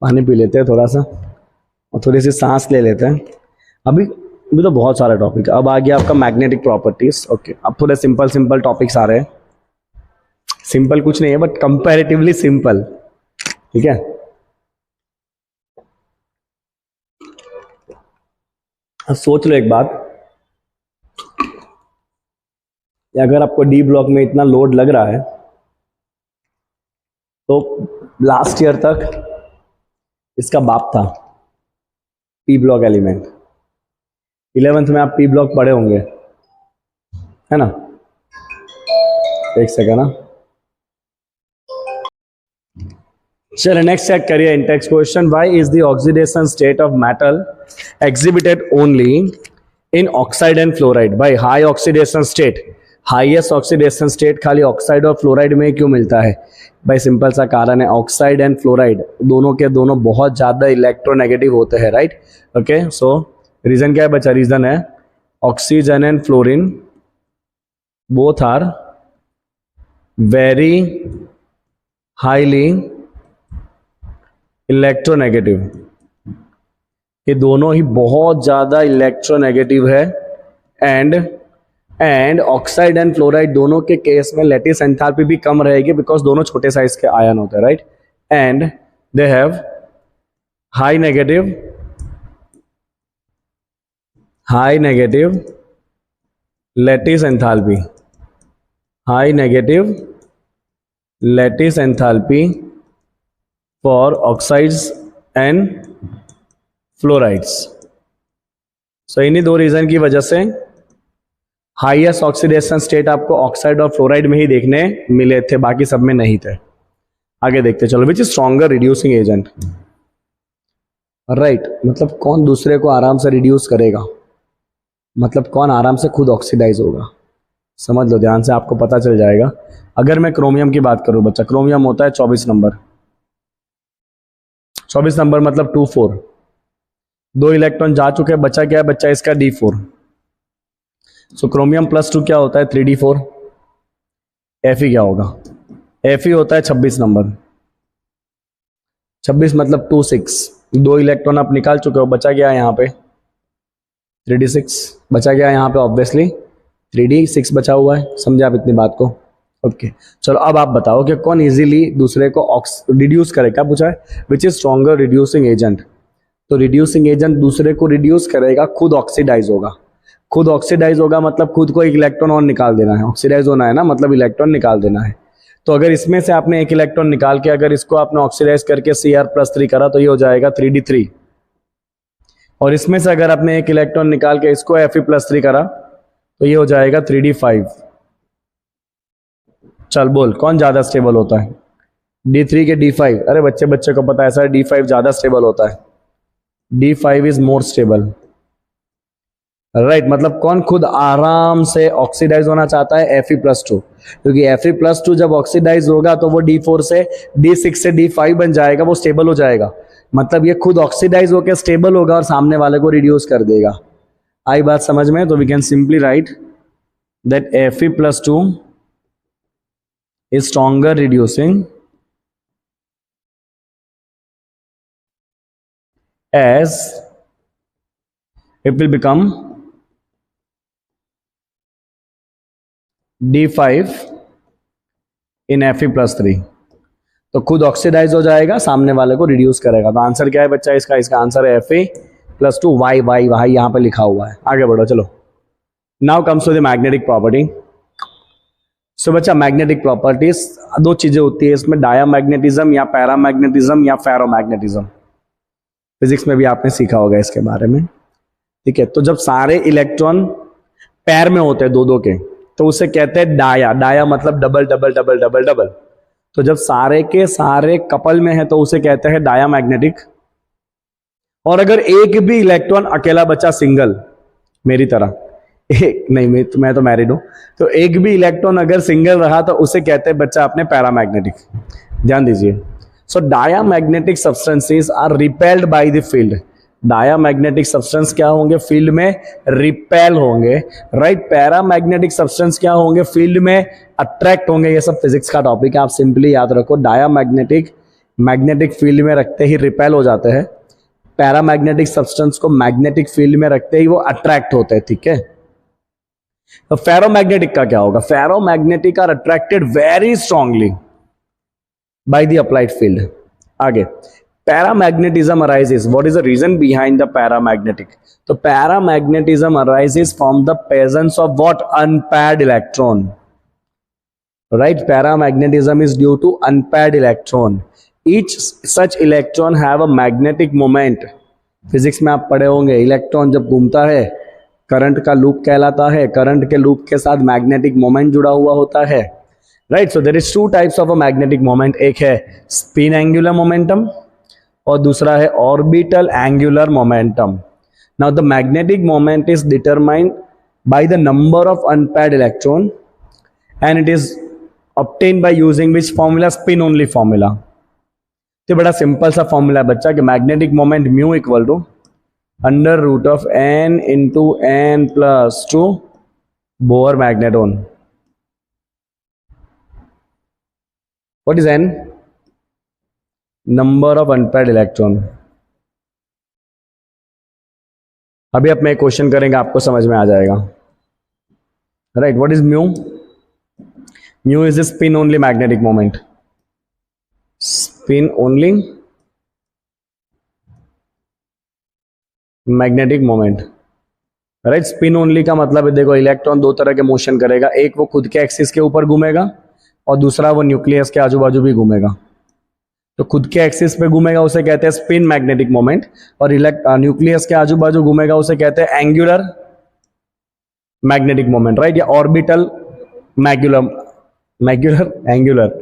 पानी पी लेते हैं थोड़ा सा और थोड़ी सी सांस ले लेते हैं। अभी तो बहुत सारे टॉपिक। अब आ गया आपका मैग्नेटिक प्रॉपर्टीज। ओके, अब थोड़े सिंपल टॉपिक्स आ रहे हैं। सिंपल कुछ नहीं है बट कंपैरेटिवली सिंपल, ठीक है। अब सोच लो एक बात, अगर आपको डी ब्लॉक में इतना लोड लग रहा है तो लास्ट ईयर तक इसका बाप था पी ब्लॉक एलिमेंट। 11th में आप पी ब्लॉक पढ़े होंगे, है ना? एक सेकंड ना, चलो नेक्स्ट चेक करिए in text question. Why is the oxidation state of metal exhibited only in oxide and fluoride? भाई high oxidation state, highest oxidation state खाली ऑक्साइड और फ्लोराइड में क्यों मिलता है? भाई सिंपल सा कारण है, ऑक्साइड एंड फ्लोराइड दोनों के दोनों बहुत ज्यादा इलेक्ट्रोनेगेटिव होते हैं, राइट। ओके, सो रीजन क्या है बच्चा? रीजन है oxygen and fluorine both are very highly electronegative. ये दोनों ही बहुत ज्यादा इलेक्ट्रोनेगेटिव है। एंड ऑक्साइड एंड फ्लोराइड दोनों के केस में लैटिस एंथैल्पी भी कम रहेगी बिकॉज दोनों छोटे साइज के आयन होते हैं, right. And they have high negative lattice enthalpy, high negative lattice enthalpy for oxides and fluorides. So इन्हीं दो रीजन की वजह से हाईएस्ट ऑक्सीडेशन स्टेट आपको ऑक्साइड और फ्लोराइड में ही देखने मिले थे, बाकी सब में नहीं थे। आगे देखते चलो, which is stronger reducing agent? Right, मतलब कौन दूसरे को आराम से रिड्यूस करेगा, मतलब कौन आराम से खुद ऑक्सीडाइज होगा। समझ लो ध्यान से, आपको पता चल जाएगा। अगर मैं क्रोमियम की बात करूं बच्चा, क्रोमियम होता है 24 नंबर। 24 नंबर मतलब 2-4, 2 इलेक्ट्रॉन जा चुके हैं, बचा क्या है बच्चा? इसका D4। सो क्रोमियम +2 क्या होता है? 3D4। Fe क्या होगा? Fe होता है 26 नंबर। 26 मतलब 2-6, 2 इलेक्ट्रॉन आप निकाल चुके हो, बचा गया यहाँ पे 3D6, बचा गया यहाँ पे ऑब्वियसली 3D6 बचा हुआ है। समझे आप इतनी बात को? ओके, चलो अब आप बताओ कि कौन इजीली दूसरे को रिड्यूस करे। क्या पूछा है? Which is stronger reducing agent? तो रिड्यूसिंग एजेंट दूसरे को रिड्यूस करेगा, खुद ऑक्सीडाइज होगा। खुद ऑक्सीडाइज होगा मतलब खुद को एक इलेक्ट्रॉन और निकाल देना है। ऑक्सीडाइज होना है ना, मतलब इलेक्ट्रॉन निकाल देना है। तो अगर इसमें से आपने एक इलेक्ट्रॉन निकाल के अगर इसको आपने ऑक्सीडाइज करके Cr+3 करा तो ये हो जाएगा 3D3। और इसमें से अगर आपने एक इलेक्ट्रॉन निकाल के इसको Fe+3 करा तो ये हो जाएगा 3D5। चल बोल कौन ज्यादा स्टेबल होता है? D3 के D5? अरे बच्चे को पता है सर D5 ज्यादा स्टेबल होता है। D5 is more stable, right. मतलब कौन खुद आराम से ऑक्सीडाइज होना चाहता है? Fe+2, क्योंकि Fe+2 जब ऑक्सीडाइज होगा तो वो D4 से D6 से D5 बन जाएगा, वो स्टेबल हो जाएगा। मतलब ये खुद ऑक्सीडाइज होकर स्टेबल होगा और सामने वाले को रिड्यूस कर देगा। आई बात समझ में? तो we can simply write that Fe+2 is stronger reducing as it will become D5 in Fe+3। तो खुद ऑक्सीडाइज हो जाएगा, सामने वाले को रिड्यूस करेगा। तो आंसर क्या है बच्चा इसका? इसका आंसर है Fe+2। वाई यहाँ पे लिखा हुआ है। आगे बढ़ो चलो now comes to the magnetic property. So बच्चा मैग्नेटिक प्रॉपर्टीज दो चीजें होती है इसमें, डायामैग्नेटिज्म या पैरामैग्नेटिज्म या फेरोमैग्नेटिज्म। फिजिक्स में भी आपने सीखा होगा इसके बारे में, ठीक है। तो जब सारे इलेक्ट्रॉन पैर में होते हैं दो दो के, तो उसे कहते हैं डाया। डाया मतलब double double double double double. तो जब सारे के सारे कपल में है तो उसे कहते हैं डायामैग्नेटिक। और अगर एक भी इलेक्ट्रॉन अकेला बचा सिंगल, मेरी तरह एक नहीं, मैं तो मैरिड हूं, तो एक भी इलेक्ट्रॉन अगर सिंगल रहा तो उसे कहते हैं बच्चा अपने पैरामैग्नेटिक। ध्यान दीजिए। So diamagnetic substances are repelled by the field. Diamagnetic substance क्या होंगे? फील्ड में रिपेल होंगे, राइट। पैरामैग्नेटिक सब्सटेंस क्या होंगे? फील्ड में अट्रैक्ट होंगे। ये सब फिजिक्स का टॉपिक है, आप सिंपली याद रखो। डायामैग्नेटिक मैग्नेटिक फील्ड में रखते ही रिपेल हो जाते हैं, पैरामैग्नेटिक सब्सटेंस को मैग्नेटिक फील्ड में रखते ही वो अट्रैक्ट होते हैं, ठीक है। तो फेरोमैग्नेटिक का क्या होगा? Ferromagnetic are attracted very strongly by the applied field. आगे paramagnetism arises. What is the reason behind the paramagnetic? तो paramagnetism arises from the presence of what? Unpaired electron, right. Paramagnetism is due to unpaired electron. Each such electron have a magnetic moment. Physics में आप पढ़े होंगे, electron जब घूमता है current का loop कहलाता है, करंट के लूप के साथ मैग्नेटिक मोमेंट जुड़ा हुआ होता है, right. So there is two types of a magnetic moment, एक है स्पिन एंगुलर मोमेंटम और दूसरा है orbital angular momentum. Now the magnetic moment is determined by the number of unpaired electron and it is obtained by using which formula? Spin only formula. तो बड़ा simple सा formula है बच्चा कि magnetic moment mu equal to under root of n into n plus 2 bore magneton. What is n? Number of unpaired electron. अभी आप मैं question करेंगे, आपको समझ में आ जाएगा, right. What is mu? Mu is the spin only magnetic moment. Spin only magnetic moment, right. Spin only का मतलब है, देखो इलेक्ट्रॉन दो तरह के मोशन करेगा, एक वो खुद के एक्सिस के ऊपर घूमेगा और दूसरा वो न्यूक्लियस के आजू बाजू भी घूमेगा। तो खुद के एक्सिस पे घूमेगा उसे कहते हैं स्पिन मैग्नेटिक मोमेंट, और न्यूक्लियस के आजू बाजू घूमेगा उसे कहते हैं एंगुलर मैग्नेटिक मोमेंट, राइट। या ऑर्बिटल एंगुलर,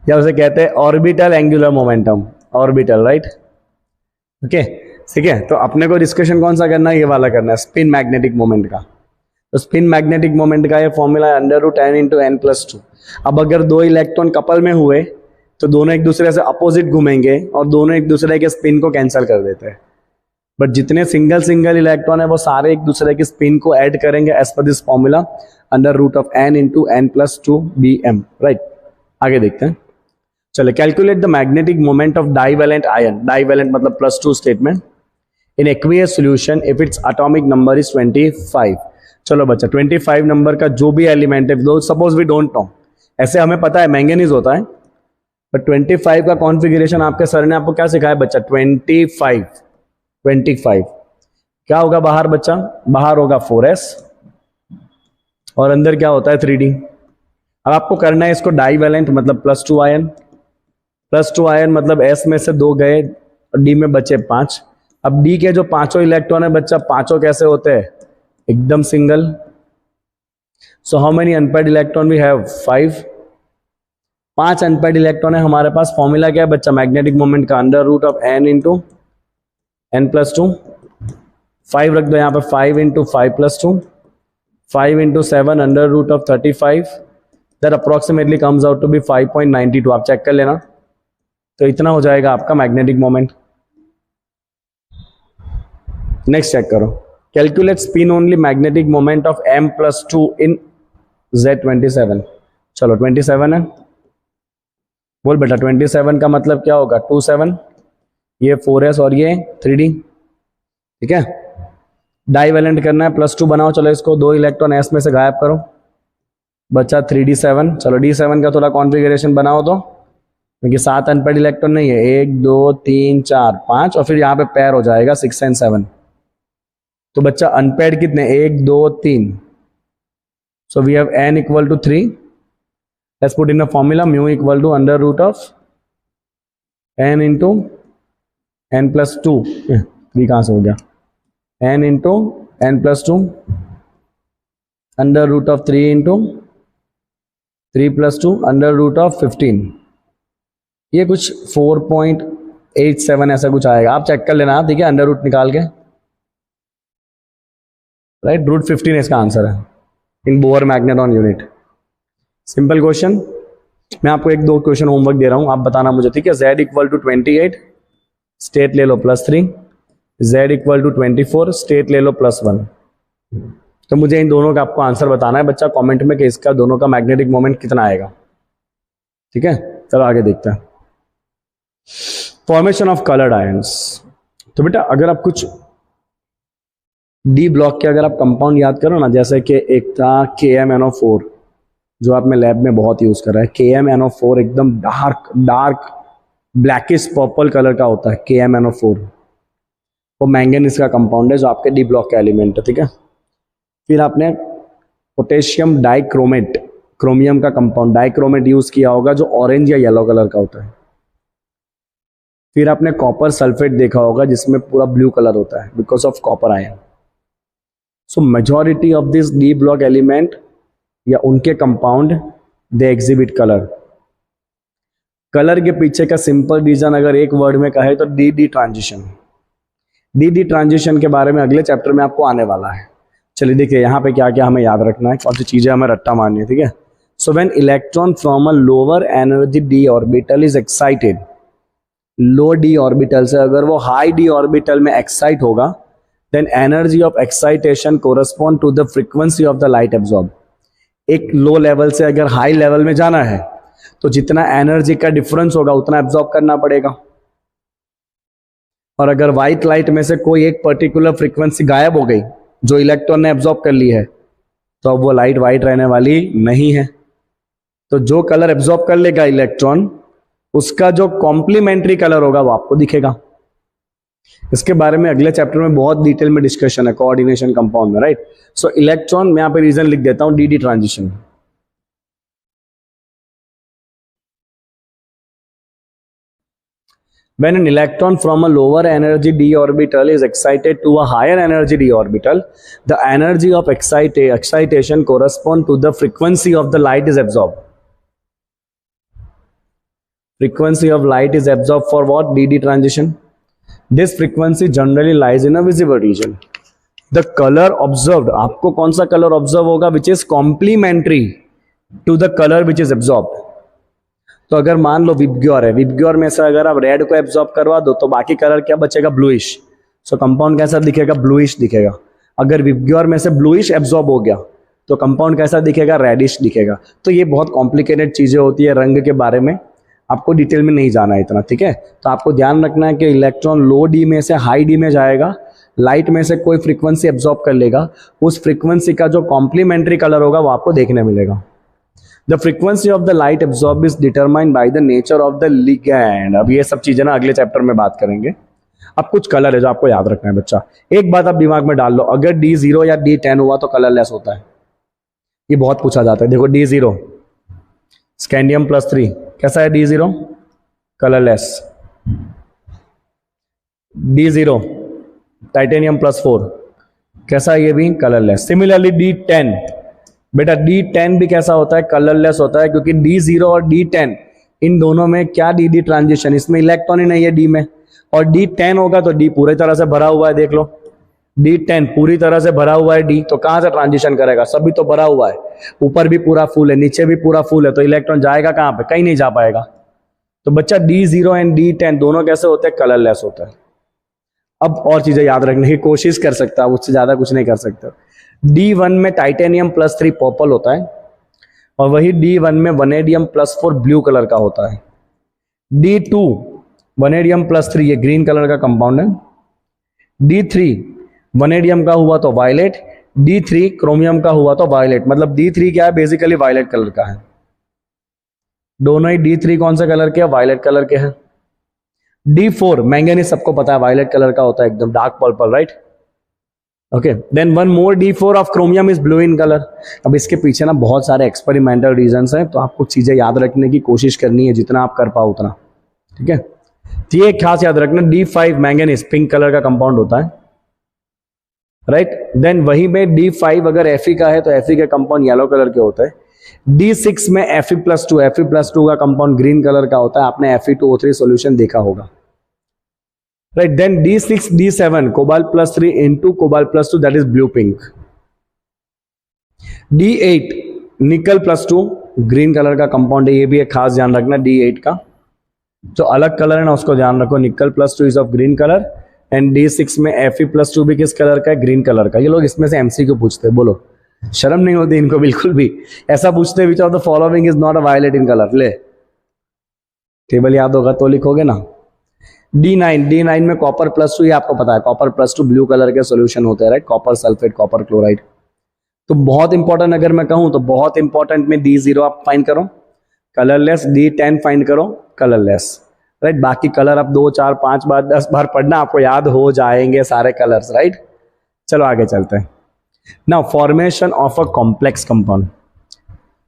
या उसे कहते हैं orbital angular momentum, orbital, right. Okay, ठीक है। तो अपने को डिस्कशन कौन सा करना है? ये वाला करना है, स्पिन मैग्नेटिक मोमेंट का। तो स्पिन मैग्नेटिक मोमेंट का ये फॉर्मूला है under root n into n plus 2। अब अगर दो इलेक्ट्रॉन कपल में हुए तो दोनों एक दूसरे से अपोजिट घूमेंगे और दोनों एक दूसरे के स्पिन को कैंसिल कर देते हैं। बट जितने सिंगल सिंगल इलेक्ट्रॉन है वो सारे एक दूसरे के स्पिन को ऐड करेंगे as per this formula under root of n into n plus 2 bm, right. आगे देखते हैं, चलो। Calculate the magnetic moment of divalent ion. Divalent मतलब plus 2 statement in aqueous solution if its atomic number is 25। चलो बच्चा, 25 number का जो भी एलिमेंट है, दो सपोज वी डोंट नो, ऐसे हमें पता है मैंगनीज होता है, बट 25 का कॉन्फ़िगरेशन आपके सर ने आपको क्या सिखाया बच्चा? 25 क्या होगा बाहर बच्चा? बाहर होगा 4s और अंदर क्या होता है? 3d। अब आपको करना है इसको डाइवेलेंट मतलब प्लस 2 आयन, प्लस 2 आयन मतलब s में से 2 गए और d में बचे 5। अब d के जो पांचों इलेक्ट्रॉन है बच्चा, पांचों कैसे होते हैं? एकदम single. So how many unpaired electron we have? 5। 5 unpaired electron है हमारे पास। फॉर्मूला क्या है बच्चा मैग्नेटिक मोमेंट का? Under root of n into n plus 2। 5 रख दो यहाँ पे, 5 into 5 plus 2, 5 into 7 under root of 35, that approximately comes out to be 5.92। आप चेक कर लेना, तो इतना हो जाएगा आपका मैग्नेटिक मोमेंट। नेक्स्ट चेक करो, calculate spin only magnetic moment of m plus 2 in Z27। चलो 27 है, बोल बेटा 27 का मतलब क्या होगा? 2 7, ये 4s और ये 3d, ठीक है। डाइवेलेंट करना है, प्लस 2 बनाओ। चलो इसको, 2 इलेक्ट्रॉन s में से गायब करो, बच्चा 3d7। चलो d7 का थोड़ा कॉन्फ़िगरेशन बनाओ तो, क्योंकि 7 अनपेयर्ड इलेक्ट्रॉन नहीं है, 1 2 3 4 5 और फिर यहाँ पे पेयर हो जाएगा 6 और 7। तो बच्चा अनपेयर्ड कितने? 1 2 3, So we have n equal to 3. Let's put in a formula, mu equal to under root of n into n plus 2. 3 कहाँ से हो गया? n into n plus 2 under root of 3 into 3 plus 2 under root of 15. ये कुछ 4.87 ऐसा कुछ आएगा, आप चेक कर लेना, ठीक है, अंडर रूट निकाल के, राइट. रूट 15 इसका आंसर है in Bohr magneton unit. Simple question. मैं आपको एक दो क्वेश्चन होमवर्क दे रहा हूं, आप बताना मुझे, ठीक है. z इक्वल टू 28, स्टेट ले लो +3. z इक्वल टू 24, स्टेट ले लो +1. तो मुझे इन दोनों का आपको आंसर बताना है बच्चा कमेंट में कि इसका दोनों का मैग्नेटिक मोमेंट कितना आएगा, ठीक है. चलो आगे देखते हैं. Formation of coloured ions. तो बेटा अगर आप कुछ डी ब्लॉक के अगर आप कंपाउंड याद करो ना, जैसे कि एक था KMnO4 जो आपने लैब में बहुत यूज कर रहा है. KMnO4 एकदम डार्क ब्लैकिश पर्पल कलर का होता है KMnO4. वो मैंगनीज का कंपाउंड है जो आपके डी ब्लॉक का एलिमेंट है, ठीक है. फिर आपने पोटेशियम डाइक्रोमेट, क्रोमियम का कंपाउंड डाइक्रोमेट यूज किया होगा जो ऑरेंज या येलो कलर का होता है. फिर आपने कॉपर सल्फेट देखा होगा जिसमें पूरा ब्लू कलर होता है because of copper ion. So majority of this D block element या उनके compound they exhibit colour. Colour के पीछे का सिंपल रीजन अगर एक वर्ड में कहे तो डी ट्रांजिशन. डी ट्रांजिशन के बारे में अगले चैप्टर में आपको आने वाला है. चलिए देखिए यहाँ पे क्या क्या हमें याद रखना है, कौन सी चीजें हमें रट्टा मारनी है, ठीक है. So when electron from a lower energy d orbital is excited, low d orbital से अगर वो हाई डी ऑर्बिटल में एक्साइट होगा, then energy of excitation correspond to the frequency of the light absorb. एक लो लेवल से अगर high level में जाना है तो जितना एनर्जी का डिफरेंस होगा उतना एब्जॉर्ब करना पड़ेगा. और अगर व्हाइट लाइट में से कोई एक पर्टिकुलर फ्रीक्वेंसी गायब हो गई जो इलेक्ट्रॉन ने एब्जॉर्ब कर ली है, तो अब वो लाइट व्हाइट रहने वाली नहीं है. तो जो कलर एब्जॉर्ब कर लेगा इलेक्ट्रॉन, उसका जो कॉम्प्लीमेंट्री कलर होगा वो आपको दिखेगा. इसके बारे में अगले चैप्टर में बहुत डिटेल में डिस्कशन है कोऑर्डिनेशन कंपाउंड में, राइट. सो इलेक्ट्रॉन, मैं यहाँ पे रीजन लिख देता हूं, D transition. When an electron from a lower energy d orbital is excited to a higher energy d orbital, the energy of excitation correspond to the frequency of the light is absorbed. Frequency of light is absorbed for what? dd transition. This frequency generally lies in a visible region. The color observed, आपको कौन सा color observe होगा which is complementary to the color which is absorbed. तो अगर मान लो VIBGYOR है, VIBGYOR में से अगर आप रेड को एब्जॉर्ब करवा दो तो बाकी कलर क्या बचेगा? ब्लूइश. सो कंपाउंड कैसा दिखेगा? ब्लूइश दिखेगा. अगर विबग्योर में से ब्लूइश एब्जॉर्ब हो गया तो कंपाउंड कैसा दिखेगा? रेडिश दिखेगा. तो ये बहुत कॉम्प्लिकेटेड चीजें होती है, रंग के बारे में आपको डिटेल में नहीं जाना है इतना, ठीक है. तो आपको ध्यान रखना है कि इलेक्ट्रॉन लो डी में से हाई डी में जाएगा, लाइट में से कोई फ्रीक्वेंसी एब्जॉर्ब कर लेगा, उस फ्रीक्वेंसी का जो कॉम्प्लीमेंट्री कलर होगा वो आपको देखने मिलेगा. The frequency of the light absorbed is determined by the nature of the ligand. अब ये सब चीजें ना अगले चैप्टर में बात करेंगे. अब कुछ कलर है जो आपको याद रखना है बच्चा. एक बात आप दिमाग में डाल लो, अगर D0 या D10 हुआ तो कलरलेस होता है. ये बहुत पूछा जाता है. देखो D0 स्कैंडियम +3 कैसा है? D0 colourless. D0 टाइटेनियम +4 कैसा है? ये भी कलरलेस. सिमिलरली D10, बेटा D10 भी कैसा होता है? कलरलेस होता है, क्योंकि D0 और D10 इन दोनों में क्या डी ट्रांजिशन, इसमें इलेक्ट्रॉन ही नहीं है D में. और D10 होगा तो D पूरी तरह से भरा हुआ है. देख लो D10 पूरी तरह से भरा हुआ है D, तो कहां से ट्रांजिशन करेगा? सभी तो भरा हुआ है, ऊपर भी पूरा फुल है, नीचे भी पूरा फुल है, तो इलेक्ट्रॉन जाएगा कहां पे? कहीं नहीं जा पाएगा. तो बच्चा D0 एंड D10 दोनों कैसे होते हैं? कलरलेस होता है. अब और चीजें याद रखने की कोशिश कर सकता है, उससे ज्यादा कुछ नहीं कर सकते. D1 में टाइटेनियम +3 पर्पल होता है, और वही D1 में वनेडियम +4 ब्लू कलर का होता है. D2 वनेडियम +3 ये ग्रीन कलर का कंपाउंड है. D3 वनेडियम का हुआ तो वायलेट, D3 क्रोमियम का हुआ तो वायलेट. मतलब D3 क्या है? बेसिकली वायलेट कलर का है. दोनों ही D3 कौन से कलर के हैं? वायलेट कलर के हैं. D4 मैंगनीज सबको पता है वायलेट कलर का होता है, एकदम dark purple, right. Okay, then one more D4 of chromium is blue in colour. अब इसके पीछे ना बहुत सारे एक्सपेरिमेंटल रीजंस हैं, तो आपको चीजें याद रखने की कोशिश करनी है, जितना आप कर पाओ उतना, ठीक है। तो ये खास याद रखना, D5 मैंगनीज पिंक कलर का कंपाउंड होता है, राइट। देन वही में D5 अगर Fe का है तो Fe का कंपाउंड येलो कलर के होता है। D6 में Fe+2 का कंपाउंड ग्रीन कलर का होता है, आपने Fe2O3 सॉल्यूशन देखा होगा, right. Then D6 D7 Cobalt+3 into Cobalt+2 that is blue pink. D8 Nickel+2 green colour का कंपाउंड है, ये भी एक खास ध्यान रखना D8 का, जो अलग कलर है ना उसको ध्यान रखो। Nickel+2 is of green colour and D6 में Fe+2 भी किस कलर का है, ग्रीन कलर का। ये लोग इसमें से एमसीक्यू पूछते हैं, बोलो शर्म नहीं होती इनको बिल्कुल भी, ऐसा पूछते which of the following is not a violet in colour. ले टेबल याद होगा तो लिखोगे ना। D9 में Copper+2, ये आपको पता है Copper+2 ब्लू कलर के सॉल्यूशन होते हैं, right. Copper sulphate, copper chloride. तो बहुत इंपॉर्टेंट अगर मैं कहूं तो बहुत इंपॉर्टेंट में D0 आप फाइंड करो कलरलेस, D10 फाइंड करो कलरलेस, राइट। बाकी कलर आप 2 4 5 बार 10 बार पढ़ना, आपको याद हो जाएंगे सारे कलर्स, राइट। चलो आगे चलते हैं। Now formation of a complex compound.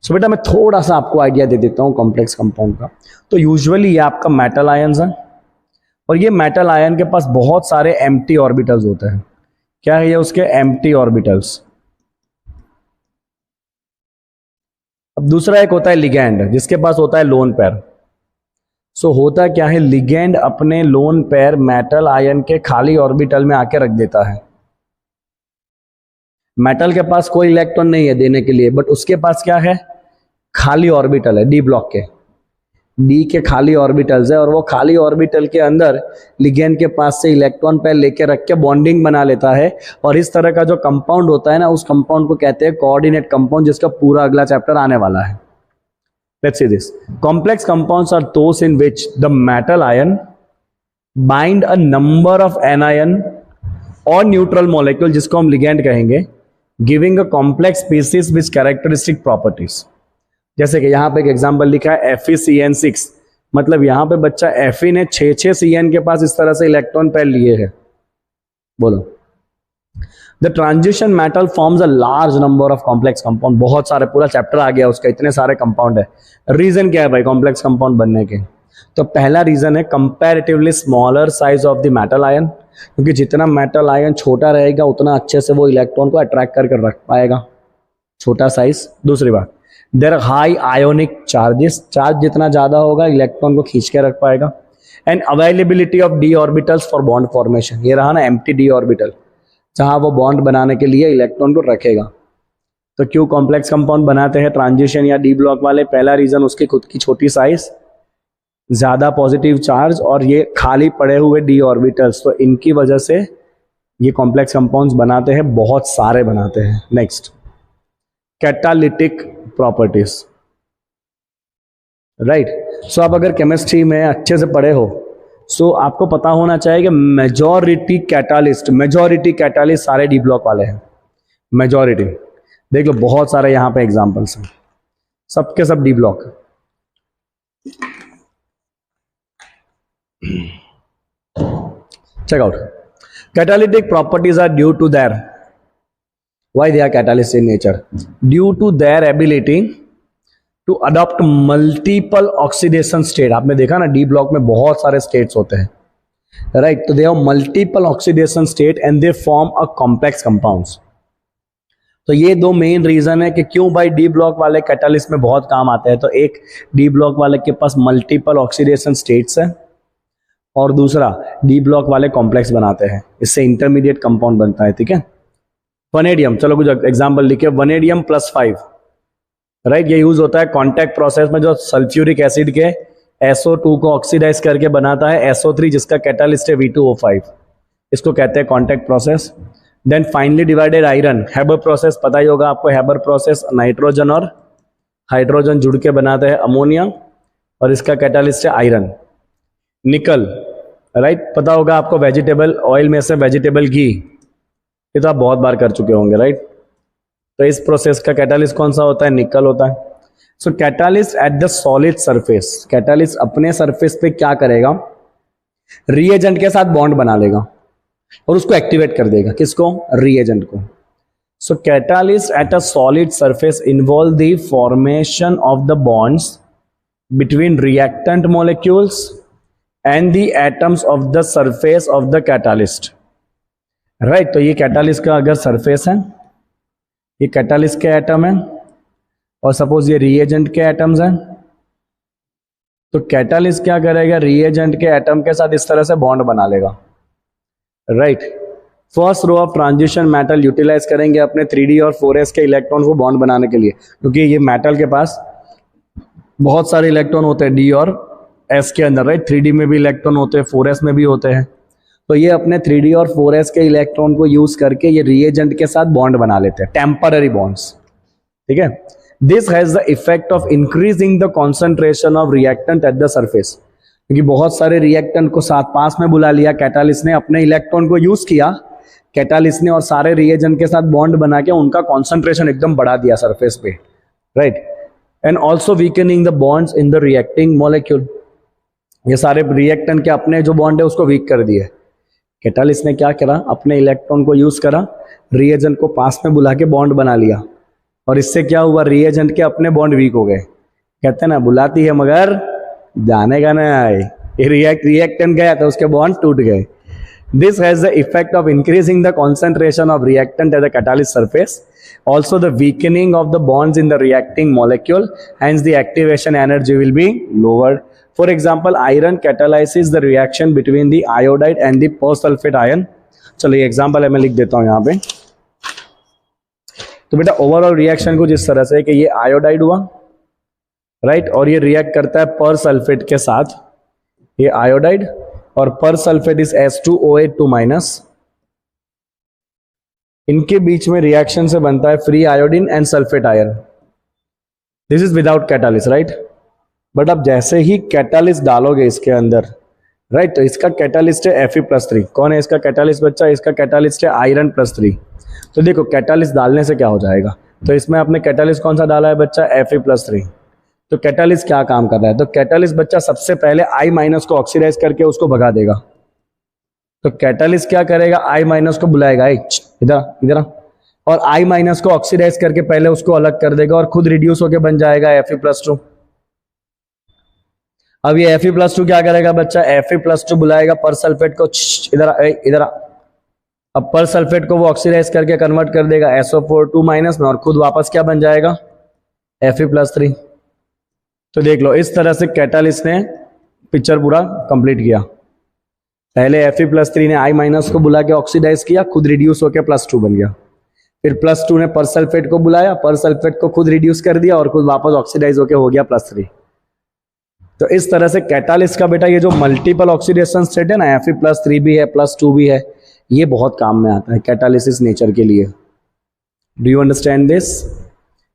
So बेटा मैं थोड़ा सा आपको आइडिया दे देता हूं कॉम्प्लेक्स कंपाउंड का। तो यूजुअली ये आपका मेटल आयंस है, और ये मेटल आयन के पास बहुत सारे एम्प्टी ऑर्बिटल्स होते हैं। क्या है ये उसके एम्प्टी ऑर्बिटल्स। अब दूसरा एक होता है लिगैंड, जिसके पास होता है लोन पेयर। सो होता क्या है, लिगैंड अपने लोन पेयर मेटल आयन के खाली ऑर्बिटल में आके रख देता है। मेटल के पास कोई इलेक्ट्रॉन नहीं है देने के लिए, बट उसके पास क्या है, खाली ऑर्बिटल है, डी ब्लॉक के, डी के खाली ऑर्बिटल्स है, और वो खाली ऑर्बिटल के अंदर लिगैंड के पास से इलेक्ट्रॉन पेयर लेके रख के बॉन्डिंग बना लेता है। और इस तरह का जो कंपाउंड होता है ना, उस कंपाउंड को कहते हैं कोऑर्डिनेट कंपाउंड, जिसका पूरा अगला चैप्टर आने वाला है। Let's see this. Complex compounds are those in which the metal ion bind a number of anion or neutral molecule, जिसको हम ligand कहेंगे, giving a complex species with characteristic properties. जैसे कि यहाँ पे एक एग्जाम्पल लिखा है FeCN6, मतलब यहाँ पे बच्चा Fe ने 6 CN के पास इस तरह से इलेक्ट्रॉन पेयर लिए हैं। बोलो the transition metal forms a large number of complex compound. बहुत सारे, पूरा चैप्टर आ गया उसका, इतने सारे कंपाउंड है। रीजन क्या है भाई कॉम्प्लेक्स कंपाउंड बनने के? तो पहला रीजन है comparatively smaller size of the metal ion, क्योंकि जितना मेटल आयन छोटा रहेगा उतना अच्छे से वो इलेक्ट्रॉन को अट्रैक्ट कर रख पाएगा, छोटा साइज। दूसरी बात, there high ionic charges, charge जितना ज्यादा होगा इलेक्ट्रॉन को खींच के रख पाएगा। And availability of d orbitals for bond formation, ये रहा ना एम्प्टी डी ऑर्बिटल, जहां वो बॉन्ड बनाने के लिए इलेक्ट्रॉन को रखेगा। तो क्यों कॉम्प्लेक्स कंपाउंड बनाते हैं ट्रांजिशन या डी ब्लॉक वाले? पहला रीजन उसकी खुद की छोटी साइज, ज्यादा पॉजिटिव चार्ज, और ये खाली पड़े हुए डी ऑर्बिटल्स, तो इनकी वजह से ये कॉम्प्लेक्स कंपाउंड्स बनाते हैं, बहुत सारे बनाते हैं। Next, catalytic properties, right. So आप अगर केमिस्ट्री में अच्छे से पढ़े हो, सो आपको पता होना चाहिए कि मेजॉरिटी कैटालिस्ट सारे डी ब्लॉक वाले हैं। मेजॉरिटी देख लो, बहुत सारे यहां पे एग्जांपल्स हैं, सबके सब d block. Check out, catalytic properties are due to their, why they are catalyst in nature, due to their ability to adopt multiple oxidation state. आपने देखा ना डी ब्लॉक में बहुत सारे स्टेट्स होते हैं, राइट। तो they have multiple oxidation state and they form a complex compounds. तो ये दो मेन रीजन है कि क्यों भाई डी ब्लॉक वाले कैटालिस्ट में बहुत काम आते हैं। तो एक, डी ब्लॉक वाले के पास मल्टीपल ऑक्सीडेशन स्टेट्स है, और दूसरा डी ब्लॉक वाले कॉम्प्लेक्स बनाते हैं, इससे इंटरमीडिएट कंपाउंड बनता है, ठीक है। वनेडियम, चलो कुछ एग्जाम्पल लिखे, वनेडियम +5, राइट। ये यूज होता है कॉन्टैक्ट प्रोसेस में, जो सल्फ्यूरिक एसिड के SO2 को ऑक्सीडाइज करके बनाता है SO3, जिसका कैटालिस्ट है V2O5, इसको कहते हैं contact process. Then finally divided iron, Haber process, पता ही होगा आपको। हैबर प्रोसेस नाइट्रोजन और हाइड्रोजन जुड़ के बनाते हैं अमोनिया, और इसका कैटालिस्ट है आयरन। निकल, राइट, पता होगा आपको, वेजिटेबल ऑयल में से वेजिटेबल घी, ये तो आप बहुत बार कर चुके होंगे, राइट। तो इस प्रोसेस का कैटालिस्ट कौन सा होता है? निकल होता है। So catalyst at the solid surface, catalyst अपने सरफेस पे क्या करेगा? रिएजेंट के साथ बॉन्ड बना लेगा। और उसको एक्टिवेट कर देगा, किसको? रिएजेंट को। So catalyst at a solid surface involve the formation of the bonds between reactant molecules and the atoms of the surface of the catalyst. Right, तो ये कैटालिस्ट का अगर सरफेस है, ये कैटालिस्ट के एटम है, और सपोज ये रिएजेंट के एटम्स हैं, तो कैटालिस्ट क्या करेगा? रिएजेंट के एटम के साथ इस तरह से बॉन्ड बना लेगा। Right, first row of transition metal utilise करेंगे अपने 3d और 4s के इलेक्ट्रॉन को बॉन्ड बनाने के लिए, क्योंकि ये मेटल के पास बहुत सारे इलेक्ट्रॉन होते हैं d और s के अंदर। राइट, 3d में भी इलेक्ट्रॉन होते हैं, 4s में भी होते हैं। तो ये अपने 3d और 4s के इलेक्ट्रॉन को यूज करके ये रिएजेंट के साथ बॉन्ड बना लेते हैं, टेम्पररी बॉन्ड्स। ठीक है, this has the effect of increasing the concentration of reactant at the surface, क्योंकि बहुत सारे रिएक्टेंट को साथ पास में बुला लिया कैटालिस्ट ने, अपने इलेक्ट्रॉन को यूज किया कैटालिस्ट ने, और सारे रिएजेंट के साथ बॉन्ड बना के उनका कॉन्सेंट्रेशन एकदम बढ़ा दिया सरफेस पे। Right, and also weakening the bonds in the reacting molecule. ये सारे रिएक्टेंट के अपने जो बॉन्ड है उसको वीक कर दिए। कैटालिस्ट ने क्या करा? अपने इलेक्ट्रॉन को यूज करा, रिएजेंट को पास में बुला के बॉन्ड बना लिया, और इससे क्या हुआ? रिएजेंट के अपने बॉन्ड वीक हो गए। कहते हैं ना, बुलाती है मगर जाने का ना आए। ये रिएक्टेंट गया तो उसके बॉन्ड टूट गए। This has the effect of increasing the concentration of reactant at the catalyst surface, also the weakening of the bonds in the reacting molecule, hence the activation energy will be lowered. For example, iron catalyzes the reaction between the iodide and the persulfate ion. चलो ये example है, मैं लिख देता हूं यहाँ पे। तो बेटा ओवरऑल रिएक्शन कुछ इस तरह से कि ये आयोडाइड हुआ, राइट, और ये रिएक्ट करता है परसल्फेट के साथ, ये आयोडाइड, और परसल्फेट इज H2OH2-। इनके बीच में रिएक्शन से बनता है free iodine and sulphate ion. This is without catalyst, right. But अब जैसे ही कैटालिस्ट डालोगे इसके अंदर, राइट, तो इसका कैटालिस्ट है Fe+3। कौन है इसका कैटालिस्ट बच्चा? इसका कैटालिस्ट है आयरन +3। तो देखो कैटालिस्ट डालने से क्या हो जाएगा, तो इसमें आपने कैटालिस्ट कौन सा डाला है बच्चा? Fe+3। तो कैटालिस्ट क्या काम कर रहा है? तो कैटालिस्ट बच्चा सबसे पहले I- को ऑक्सीडाइज करके उसको भगा देगा। तो कैटालिस्ट क्या करेगा? I- को बुलाएगा, इधर इधर, और I- को ऑक्सीडाइज करके पहले उसको अलग कर देगा और खुद रिड्यूस होके बन जाएगा Fe+2। अब ये Fe+2 क्या करेगा बच्चा? Fe+2 बुलाएगा परसल्फेट को, इधर इधर, अब परसल्फेट को वो ऑक्सीडाइज करके कन्वर्ट कर देगा SO4 2- में, और खुद वापस क्या बन जाएगा? Fe+3। तो देख लो इस तरह से कैटालिस्ट ने पिक्चर पूरा कंप्लीट किया। पहले Fe+3 ने I- को बुला के ऑक्सीडाइज किया, खुद रिड्यूस होकर +2 बन गया। फिर +2 ने परसल्फेट को बुलाया, परसल्फेट को खुद रिड्यूस कर दिया और खुद वापस ऑक्सीडाइज होकर हो गया +3। तो इस तरह से कैटालिस्ट का बेटा ये जो मल्टीपल ऑक्सीडेशन स्टेट है ना, Fe+3 भी है, +2 भी है, ये बहुत काम में आता है कैटालिसिस नेचर के लिए। Do you understand this?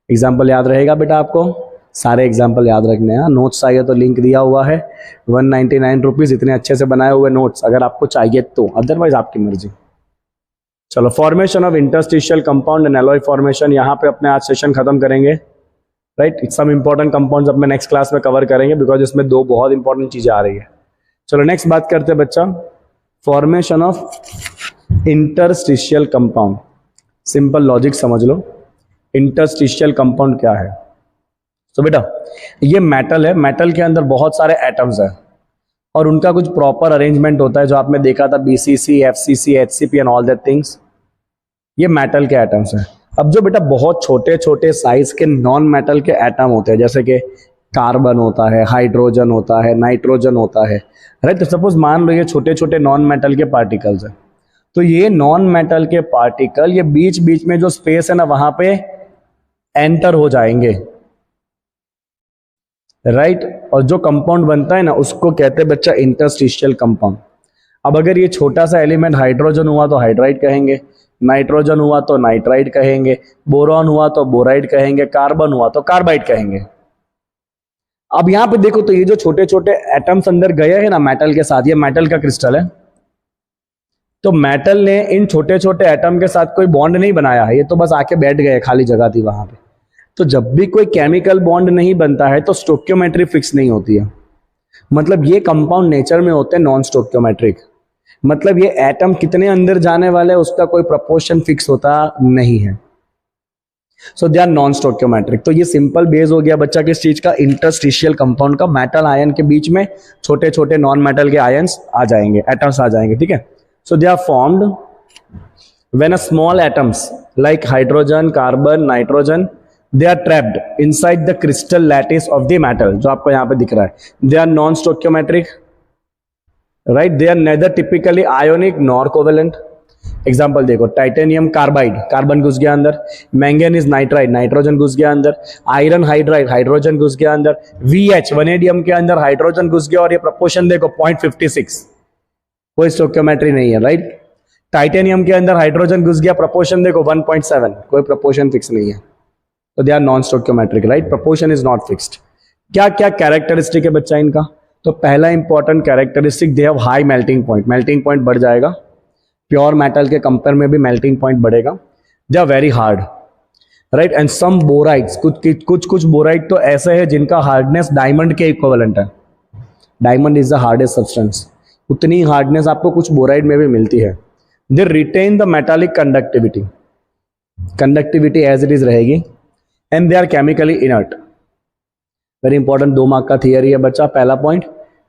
Example याद रहेगा बेटा आपको? सारे एग्जाम्पल याद रखने हैं। नोट्स चाहिए तो लिंक दिया हुआ है, 199 रुपीज़, इतने अच्छे से बनाए हुए नोट्स अगर आपको चाहिए तो, अदरवाइज आपकी मर्जी। चलो, formation of interstitial compound and alloy formation, यहाँ पे अपने आज सेशन खत्म करेंगे, राइट। सम इंपॉर्टेंट कंपाउंड्स अपने नेक्स्ट क्लास में कवर करेंगे, बिकॉज इसमें दो बहुत इंपॉर्टेंट चीजें आ रही है। चलो नेक्स्ट बात करते हैं बच्चा, formation of interstitial compound. Simple logic समझ लो, इंटरस्टिशियल कंपाउंड क्या है। तो बेटा ये मेटल है, मेटल के अंदर बहुत सारे एटम्स हैं और उनका कुछ प्रॉपर अरेंजमेंट होता है, जो आपने देखा था BCC, FCC, HCP and all that things. ये मेटल के एटम्स हैं। अब जो बेटा बहुत छोटे छोटे साइज के नॉन मेटल के एटम होते हैं, जैसे कि कार्बन होता है, हाइड्रोजन होता है, नाइट्रोजन होता है, राइट। तो सपोज मान लो ये छोटे छोटे नॉन मेटल के पार्टिकल्स हैं, तो ये नॉन मेटल के पार्टिकल ये बीच बीच में जो स्पेस है ना वहां पे एंटर हो जाएंगे, राइट। और जो कंपाउंड बनता है ना उसको कहते हैं बच्चा इंटरस्टिशियल कंपाउंड। अब अगर ये छोटा सा एलिमेंट हाइड्रोजन हुआ तो हाइड्राइड कहेंगे, नाइट्रोजन हुआ तो नाइट्राइड कहेंगे, बोरॉन हुआ तो बोराइड कहेंगे, कार्बन हुआ तो कार्बाइड कहेंगे। अब यहां पे देखो तो ये जो छोटे छोटे एटम्स अंदर गए हैं ना मेटल के साथ, ये मेटल का क्रिस्टल है। तो मेटल ने इन छोटे छोटे एटम के साथ कोई बॉन्ड नहीं बनाया है, ये तो बस आके बैठ गए, खाली जगह थी वहां पे। तो जब भी कोई केमिकल बॉन्ड नहीं बनता है तो स्टोक्योमेट्री फिक्स नहीं होती है, मतलब ये कंपाउंड नेचर में होते हैं नॉन स्टोक्योमेट्रिक। मतलब ये एटम कितने अंदर जाने वाले हैं उसका कोई प्रोपोर्शन फिक्स होता नहीं है। So they are non stoichiometric. तो ये सिंपल बेस हो गया बच्चा किस चीज का, इंटरस्टिशियल कंपाउंड का। मेटल आयन के बीच में छोटे छोटे नॉन मेटल के आयंस आ जाएंगे, एटम्स आ जाएंगे, ठीक है। So they are formed when a small atoms like hydrogen, carbon, nitrogen, they are trapped inside the crystal lattice of the metal, जो आपको यहां पे दिख रहा है। They are non stoichiometric, right. They are neither typically ionic nor covalent. Example देखो, titanium carbide, carbon घुस गया अंदर। मैंगनीज नाइट्राइड, नाइट्रोजन घुस गया अंदर। आयरन हाइड्राइड, हाइड्रोजन घुस गया अंदर। VH, वनेडियम के अंदर हाइड्रोजन घुस गया और ये प्रपोर्शन देखो 0.56, कोई स्टोक्योमेट्री नहीं है, राइट। टाइटेनियम के अंदर हाइड्रोजन घुस गया, प्रपोर्शन देखो 1.7, कोई प्रपोर्शन फिक्स नहीं है। तो they are non stoichiometric, right. Proportion is not fixed. क्या क्या कैरेक्टरिस्टिक है बच्चा इनका? तो पहला important characteristic, they have high melting point, melting point बढ़ जाएगा। प्योर मेटल के कंपेयर में भी मेल्टिंग पॉइंट बढ़ेगा। They are very hard, right. And some borides, कुछ बोराइड तो ऐसे है जिनका हार्डनेस डायमंड के इक्विवेलेंट है। Diamond is the hardest substance, उतनी हार्डनेस आपको कुछ बोराइड में भी मिलती है। They retain the metallic conductivity, conductivity as it is रहेगी। And they are chemically inert. Very important 2 mark का थियरी है बच्चा। पहला पॉइंट,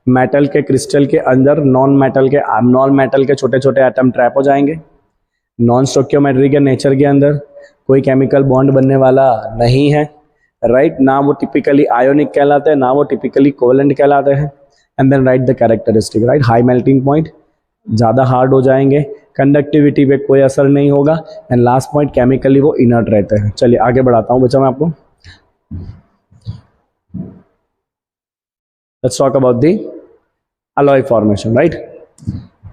मेटल के क्रिस्टल के अंदर नॉन मेटल के छोटे छोटे एटम ट्रैप हो जाएंगे। नॉन स्टोक्योमेट्री के नेचर के अंदर कोई केमिकल बॉन्ड बनने वाला नहीं है, राइट। ना वो टिपिकली आयोनिक कहलाते हैं, ना वो टिपिकली कोवेलेंट कहलाते हैं। And then write the characteristic, right. High melting point, ज़्यादा हार्ड हो जाएंगे, कंडक्टिविटी पे कोई असर नहीं होगा। एंड लास्ट पॉइंट, केमिकली वो इनर्ट रहते हैं। चलिए आगे बढ़ाता हूँ बच्चा मैं आपको। Let's talk about the alloy formation, right.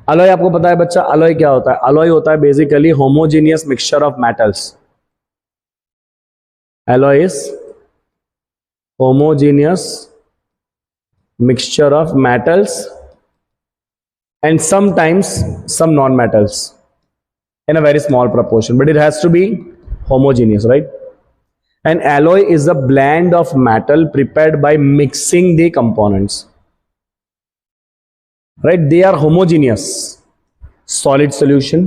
Alloy आपको पता है बच्चा, अलॉय क्या होता है? अलॉय होता है basically homogeneous mixture of metals. Alloy is homogeneous mixture of metals and sometimes some non-metals in a very small proportion, but it has to be homogeneous, right? An alloy is a blend of metal prepared by mixing the components, right? They are homogeneous solid solution.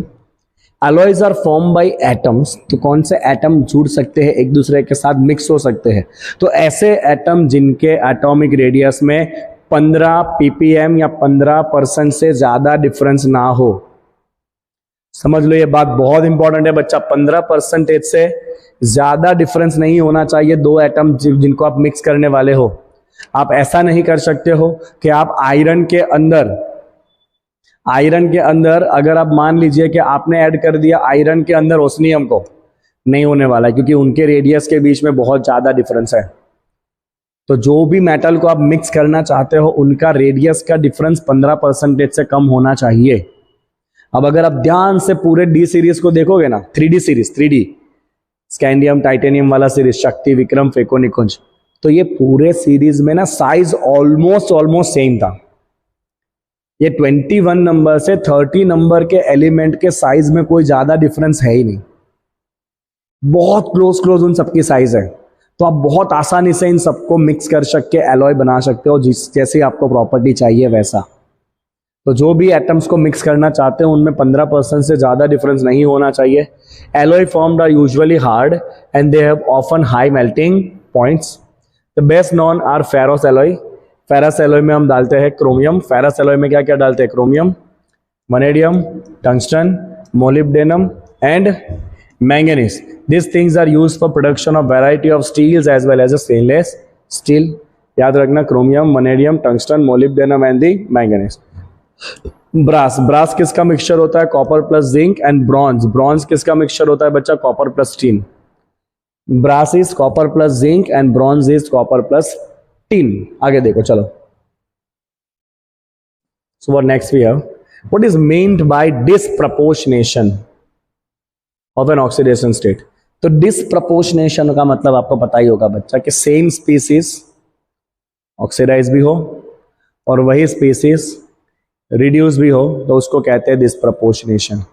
Alloys are formed by atoms. तो कौन से atom जुड़ सकते हैं, एक दूसरे के साथ मिक्स हो सकते हैं? तो ऐसे एटम जिनके एटॉमिक रेडियस में 15 ppm या 15% से ज्यादा डिफरेंस ना हो। समझ लो ये बात बहुत इंपॉर्टेंट है बच्चा। 15% से ज्यादा डिफरेंस नहीं होना चाहिए दो एटम जिनको आप मिक्स करने वाले हो। आप ऐसा नहीं कर सकते हो कि आप आयरन के अंदर अगर आप मान लीजिए कि आपने ऐड कर दिया आयरन के अंदर ओस्मियम को, नहीं होने वाला है, क्योंकि उनके रेडियस के बीच में बहुत ज्यादा डिफरेंस है। तो जो भी मेटल को आप मिक्स करना चाहते हो उनका रेडियस का डिफरेंस 15% से कम होना चाहिए। अब अगर आप ध्यान से पूरे डी सीरीज को देखोगे ना, 3D series, 3D scandium titanium वाला सीरीज, शक्ति, विक्रम, फेको, निकुंज, तो ये पूरे सीरीज में ना साइज ऑलमोस्ट सेम था। ये 21 नंबर से 30 नंबर के एलिमेंट के साइज में कोई ज्यादा डिफरेंस है ही नहीं, बहुत क्लोज उन सबकी साइज है। तो आप बहुत आसानी से इन सबको मिक्स कर सक के एलॉय बना सकते हो, जैसे आपको प्रॉपर्टी चाहिए वैसा। तो जो भी एटम्स को मिक्स करना चाहते हैं उनमें 15% से ज्यादा डिफरेंस नहीं होना चाहिए। Alloy formed are usually hard and they have often high melting points. The best non are ferrous alloy. Ferrous alloy में हम डालते हैं क्रोमियम। फेरस एलॉय में क्या क्या डालते हैं? Chromium, vanadium, tungsten, molybdenum and manganese. These things are used for production of variety of steels as well as a stainless steel. याद रखना, chromium, vanadium, tungsten, molybdenum and the manganese. Brass किसका mixture होता है? Copper plus zinc and bronze. Bronze किसका mixture होता है बच्चा? Copper plus tin. Brass is copper plus zinc and bronze is copper plus tin. आगे देखो चलो। So what next we have? What is meant by disproportionation of an oxidation state? तो disproportionation का मतलब आपको पता ही होगा बच्चा कि सेम स्पीसीज ऑक्सीडाइज भी हो और वही स्पीसीज रिड्यूस भी हो, तो उसको कहते हैं डिसप्रपोर्शनेशन।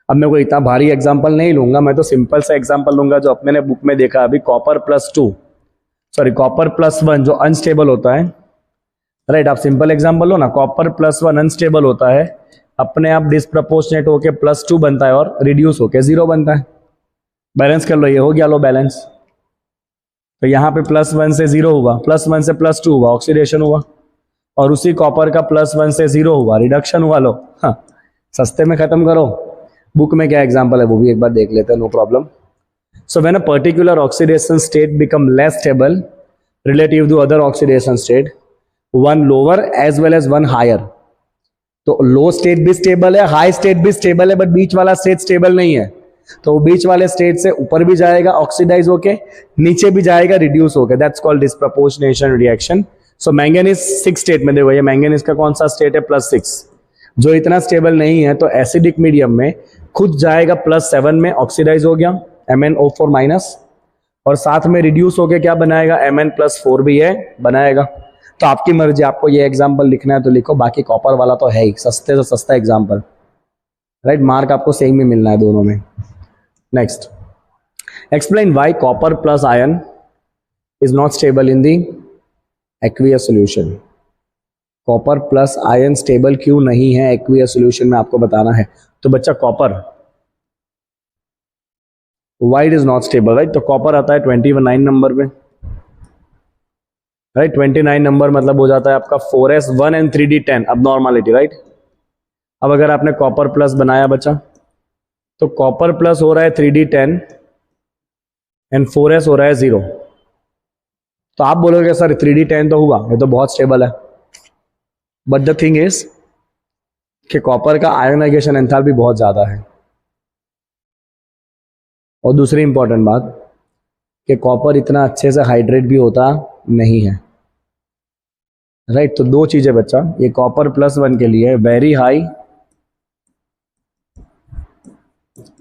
अब मैं कोई इतना भारी एग्जांपल नहीं लूंगा, मैं तो सिंपल सा एग्जांपल लूंगा जो मैंने बुक में देखा अभी। कॉपर प्लस 1 जो अनस्टेबल होता है, राइट आप सिंपल एग्जांपल लो ना, कॉपर +1 अनस्टेबल होता है, अपने आप डिस्प्रपोर्शनेट होके +2 बनता है और रिड्यूस होके 0 बनता है। बैलेंस कर लो, ये हो गया लो बैलेंस। तो यहाँ पे +1 से 0 हुआ, +1 से +2 हुआ, ऑक्सीडेशन हुआ, और उसी कॉपर का +1 से 0 हुआ, रिडक्शन हुआ। लो हाँ, सस्ते में खत्म करो। बुक में क्या एग्जांपल है वो भी एक बार देख लेते हैं, no problem. So when a particular oxidation state become less stable relative to other oxidation state, one lower as well as one higher. तो लो स्टेट भी स्टेबल है, हाई स्टेट भी स्टेबल है, बट बीच वाला स्टेट स्टेबल नहीं है। तो बीच वाले स्टेट से ऊपर भी जाएगा ऑक्सीडाइज होके, नीचे भी जाएगा रिड्यूस होके, that's called disproportionation reaction. So manganese 6 state में, देखो ये मैंगनीज का कौन सा स्टेट है, +6, जो इतना स्टेबल नहीं है। तो एसिडिक मीडियम में खुद जाएगा +7 में, ऑक्सीडाइज हो गया MnO4-, और साथ में रिड्यूस होके क्या बनाएगा, Mn+4 भी है बनाएगा। तो आपकी मर्जी, आपको ये एग्जांपल लिखना है तो लिखो, बाकी कॉपर वाला तो है ही सस्ते से सस्ता एग्जांपल, राइट। मार्क आपको सेम में मिलना है दोनों में। Next, explain why copper plus ion is not stable in the aqueous solution. Copper plus ion stable क्यों नहीं है एक्वियस सॉल्यूशन में, आपको बताना है। तो बच्चा copper why it is not stable, right. तो कॉपर आता है 29 नंबर पे, राइट। 29 नंबर मतलब हो जाता है आपका 4s1 and 3d10 अब नॉर्मालिटी, राइट। अब अगर आपने कॉपर प्लस बनाया बच्चा, तो कॉपर प्लस हो रहा है 3d10 एंड 4s हो रहा है 0। तो आप बोलोगे सर 3d10 तो हुआ, ये तो बहुत स्टेबल है, बट द थिंग इज कि कॉपर का आयोनाइजेशन एंथैल्पी बहुत ज्यादा है। और दूसरी इंपॉर्टेंट बात कि कॉपर इतना अच्छे से हाइड्रेट भी होता नहीं है, राइट। तो दो चीजें बच्चा, ये कॉपर +1 के लिए very high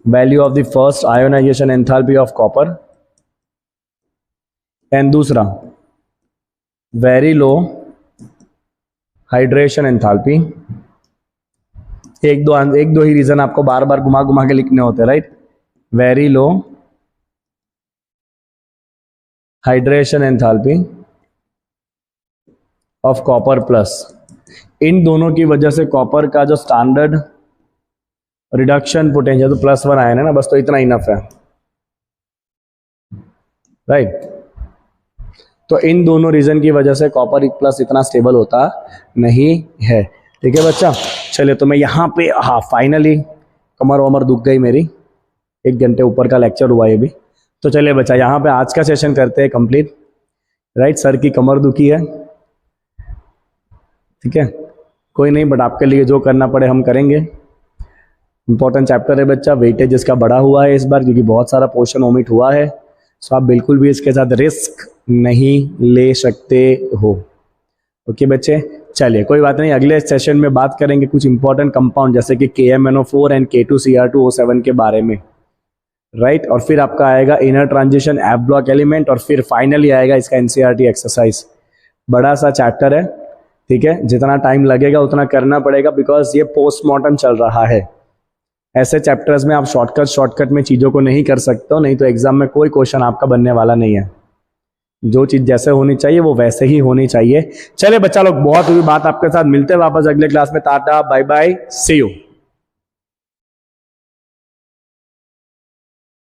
value of the first ionization enthalpy of copper, and दूसरा वेरी लो हाइड्रेशन एंथैल्पी। एक दो ही रीजन आपको बार बार घुमा घुमा के लिखने होते हैं, right. Very low hydration enthalpy of copper plus, इन दोनों की वजह से कॉपर का जो स्टैंडर्ड रिडक्शन पोटेंशियल, तो +1 आयन है ना, बस तो इतना इनफ है, राइट। तो इन दोनों रीजन की वजह से कॉपर प्लस इतना स्टेबल होता नहीं है, ठीक है बच्चा। चलिए, तो मैं यहाँ पे, हाँ फाइनली कमर वमर दुख गई मेरी, 1 घंटे ऊपर का लेक्चर हुआ ये भी। तो चलिए बच्चा, यहाँ पे आज का सेशन करते हैं कंप्लीट, राइट। सर की कमर दुखी है, ठीक है, कोई नहीं, बट आपके लिए जो करना पड़े हम करेंगे। इंपॉर्टेंट चैप्टर है बच्चा, वेटेज इसका बढ़ा हुआ है इस बार क्योंकि बहुत सारा पोर्शन ओमिट हुआ है। सो आप बिल्कुल भी इसके साथ रिस्क नहीं ले सकते हो, ओके बच्चे। चलिए कोई बात नहीं, अगले सेशन में बात करेंगे कुछ इंपॉर्टेंट कंपाउंड जैसे कि KMnO4 एंड K2Cr2O7 के बारे में, राइट। और फिर आपका आएगा inner transition, F block element, और फिर फाइनली आएगा इसका NCERT एक्सरसाइज। बड़ा सा चैप्टर है, ठीक है, जितना टाइम लगेगा उतना करना पड़ेगा बिकॉज ये पोस्टमार्टम चल रहा है। ऐसे चैप्टर्स में आप शॉर्टकट में चीज़ों को नहीं कर सकते हो, नहीं तो एग्जाम में कोई क्वेश्चन आपका बनने वाला नहीं है। जो चीज़ जैसे होनी चाहिए वो वैसे ही होनी चाहिए। चलिए बच्चा लोग, बहुत हुई बात आपके साथ, मिलते हैं वापस अगले क्लास में। Tata bye bye, see you.